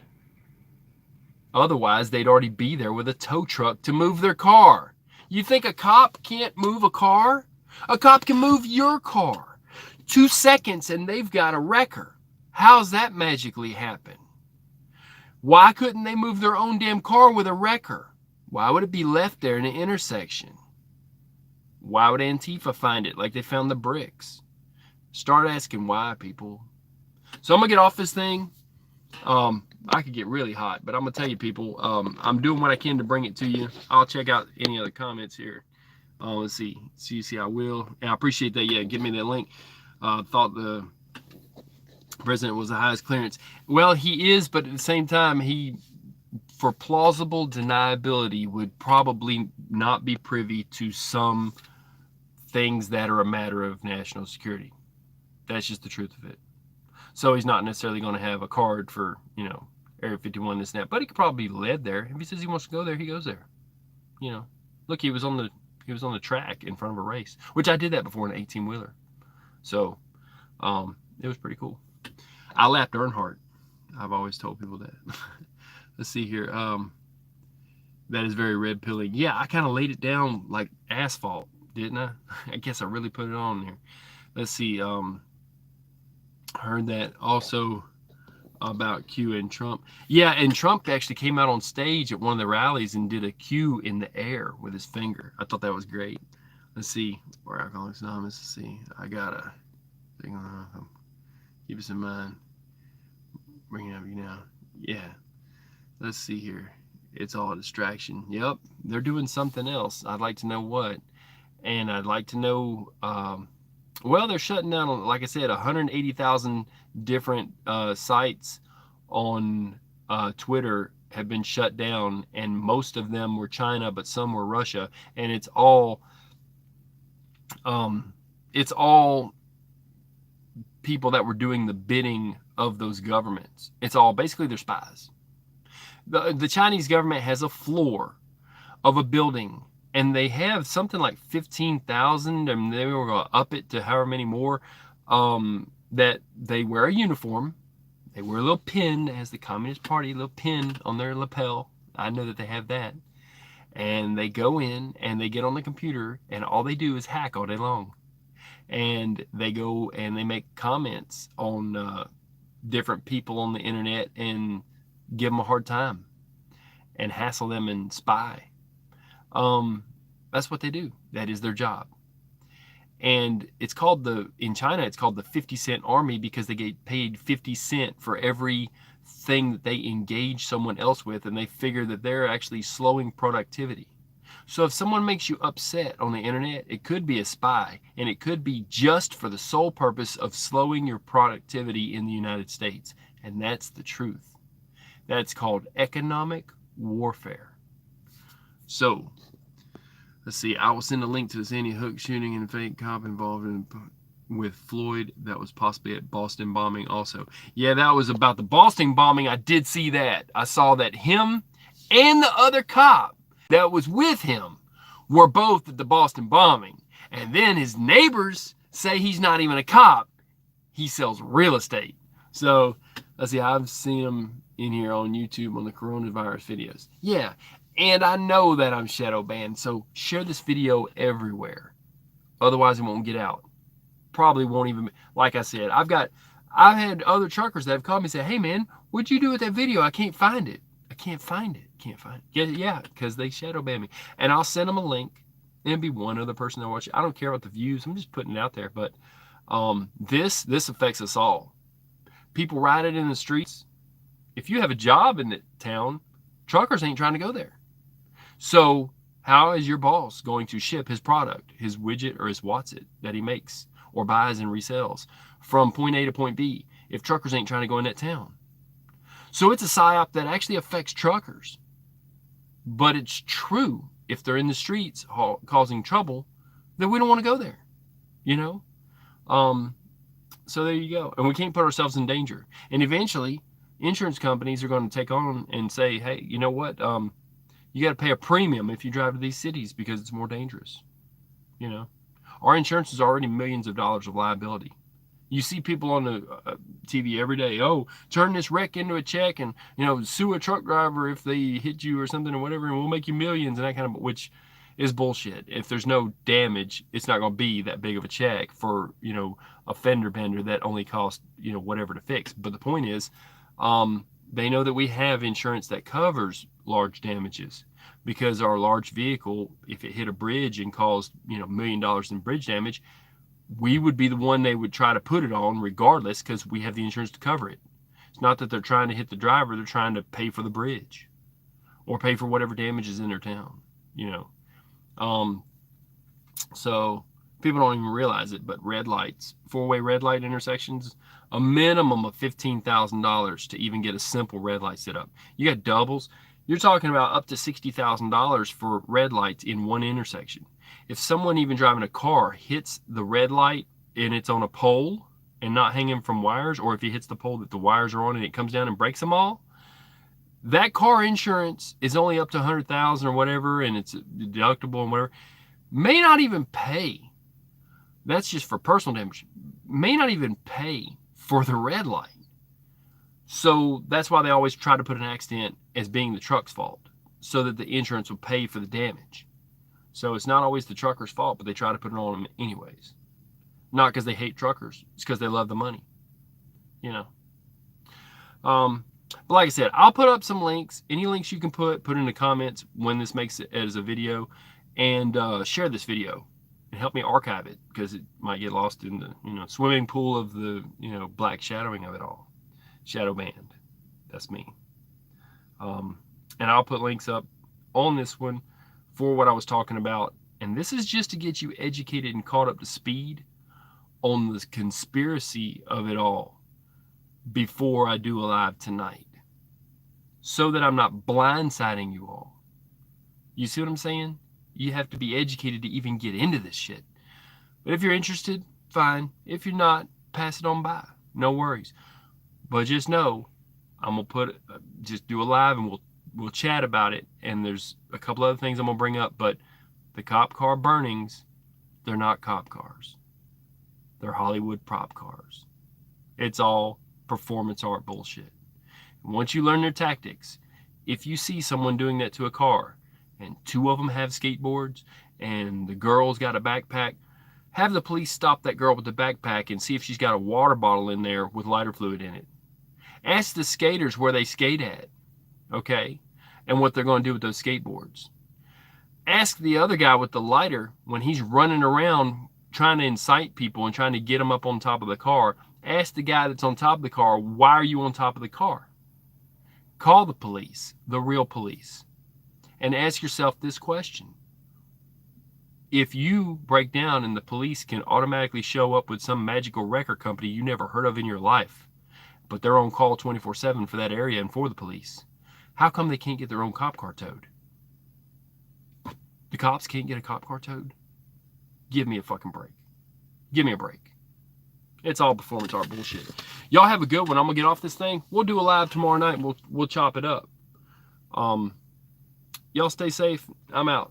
Otherwise, they'd already be there with a tow truck to move their car. You think a cop can't move a car? A cop can move your car. 2 seconds and they've got a wrecker. How's that magically happen? Why couldn't they move their own damn car with a wrecker? Why would it be left there in an intersection? Why would Antifa find it like they found the bricks? Start asking why, people. So I'm going to get off this thing. I could get really hot, but I'm going to tell you, people, I'm doing what I can to bring it to you. I'll check out any other comments here. Let's see. See, I will. And I appreciate that. Yeah, give me that link. Thought the president was the highest clearance. Well, he is, but at the same time, he, for plausible deniability, would probably not be privy to some things that are a matter of national security. That's just the truth of it. So he's not necessarily going to have a card for, Area 51 and that, but he could probably be led there. If he says he wants to go there, he goes there. Look, he was on the track in front of a race, which I did that before in an 18-wheeler. So, it was pretty cool. I lapped Earnhardt. I've always told people that. Let's see here. That is very red pilling. Yeah, I kind of laid it down like asphalt, didn't I? I guess I really put it on there. Let's see. Heard that also about Q and Trump. Yeah, and Trump actually came out on stage at one of the rallies and did a Q in the air with his finger. I thought that was great. Let's see. Where Alcoholics Anonymous. Let's see. I got a thing on. Keep us in mind. Bringing up you now. Yeah. Let's see here. It's all a distraction. Yep. They're doing something else. I'd like to know what. And I'd like to know, well, they're shutting down, like I said, 180,000 different sites on Twitter have been shut down, and most of them were China, but some were Russia. And it's all people that were doing the bidding of those governments. It's all basically their spies. The Chinese government has a floor of a building, and they have something like 15,000, and they were going to up it to however many more. That they wear a uniform, they wear a little pin that has the Communist Party little pin on their lapel. I know that they have that, and they go in and they get on the computer, and all they do is hack all day long, and they go and they make comments on different people on the internet and give them a hard time and hassle them and spy. That's what they do. That is their job. And it's called in China, it's called the 50-cent army, because they get paid 50 cents for every thing that they engage someone else with, and they figure that they're actually slowing productivity. So if someone makes you upset on the internet, it could be a spy, and it could be just for the sole purpose of slowing your productivity in the United States. And that's the truth. That's called economic warfare. So let's see. I will send a link to the Sandy Hook shooting and fake cop involved with Floyd. That was possibly at Boston bombing also. Yeah, that was about the Boston bombing. I did see that. I saw that him and the other cop that was with him were both at the Boston bombing. And then his neighbors say he's not even a cop. He sells real estate. So let's see. I've seen him in here on YouTube on the coronavirus videos. Yeah. And I know that I'm shadow banned, so share this video everywhere. Otherwise, it won't get out. Probably won't even, like I said, I've had other truckers that have called me and said, hey man, what'd you do with that video? I can't find it. I can't find it. Yeah, because they shadow ban me. And I'll send them a link. It'll be one other person that watch it. I don't care about the views. I'm just putting it out there. But this affects us all. People ride it in the streets. If you have a job in the town, truckers ain't trying to go there. So how is your boss going to ship his product, his widget or his Watsit that he makes or buys and resells from point A to point B if truckers ain't trying to go in that town? So it's a psyop that actually affects truckers. But it's true, if they're in the streets causing trouble, that we don't want to go there, you know? So there you go. And we can't put ourselves in danger. And eventually, insurance companies are going to take on and say, hey, you know what? You got to pay a premium if you drive to these cities because it's more dangerous. You know, our insurance is already millions of dollars of liability. You see people on the TV every day, oh, turn this wreck into a check and, you know, sue a truck driver if they hit you or something or whatever, and we'll make you millions and that kind of, which is bullshit. If there's no damage, it's not going to be that big of a check for, you know, a fender bender that only costs, you know, whatever to fix. But the point is, they know that we have insurance that covers large damages because our large vehicle, if it hit a bridge and caused, you know, $1 million in bridge damage, we would be the one they would try to put it on regardless because we have the insurance to cover it. It's not that they're trying to hit the driver, they're trying to pay for the bridge or pay for whatever damage is in their town, you know. So people don't even realize it, but red lights, four-way red light intersections, a minimum of $15,000 to even get a simple red light set up. You got doubles, you're talking about up to $60,000 for red lights in one intersection. If someone even driving a car hits the red light and it's on a pole and not hanging from wires, or if he hits the pole that the wires are on and it comes down and breaks them all, that car insurance is only up to $100,000 or whatever, and it's deductible and whatever, may not even pay. That's just for personal damage. May not even pay for the red light. So that's why they always try to put an accident as being the truck's fault, so that the insurance will pay for the damage. So it's not always the trucker's fault, but they try to put it on them anyways. Not because they hate truckers, it's because they love the money, you know. But like I said, I'll put up some links. Any links you can put in the comments when this makes it as a video, and share this video and help me archive it because it might get lost in the, you know, swimming pool of the, you know, black shadowing of it all. Shadow banned. That's me. And I'll put links up on this one for what I was talking about. And this is just to get you educated and caught up to speed on the conspiracy of it all before I do a live tonight, so that I'm not blindsiding you all. You see what I'm saying? You have to be educated to even get into this shit. But if you're interested, fine. If you're not, pass it on by. No worries. But just know, I'm going to just do a live and we'll we'll chat about it. And there's a couple other things I'm gonna bring up, but the cop car burnings, they're not cop cars. They're Hollywood prop cars. It's all performance art bullshit. And once you learn their tactics, if you see someone doing that to a car and two of them have skateboards and the girl's got a backpack, have the police stop that girl with the backpack and see if she's got a water bottle in there with lighter fluid in it. Ask the skaters where they skate at, okay, and what they're going to do with those skateboards. Ask the other guy with the lighter when he's running around trying to incite people and trying to get them up on top of the car. Ask the guy that's on top of the car, why are you on top of the car? Call the police, the real police, and ask yourself this question. If you break down and the police can automatically show up with some magical record company you never heard of in your life, but they're on call 24/7 for that area and for the police, how come they can't get their own cop car towed? The cops can't get a cop car towed? Give me a fucking break. Give me a break. It's all performance art bullshit. Y'all have a good one. I'm gonna get off this thing. We'll do a live tomorrow night and we'll chop it up. Y'all stay safe. I'm out.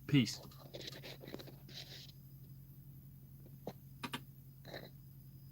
Peace.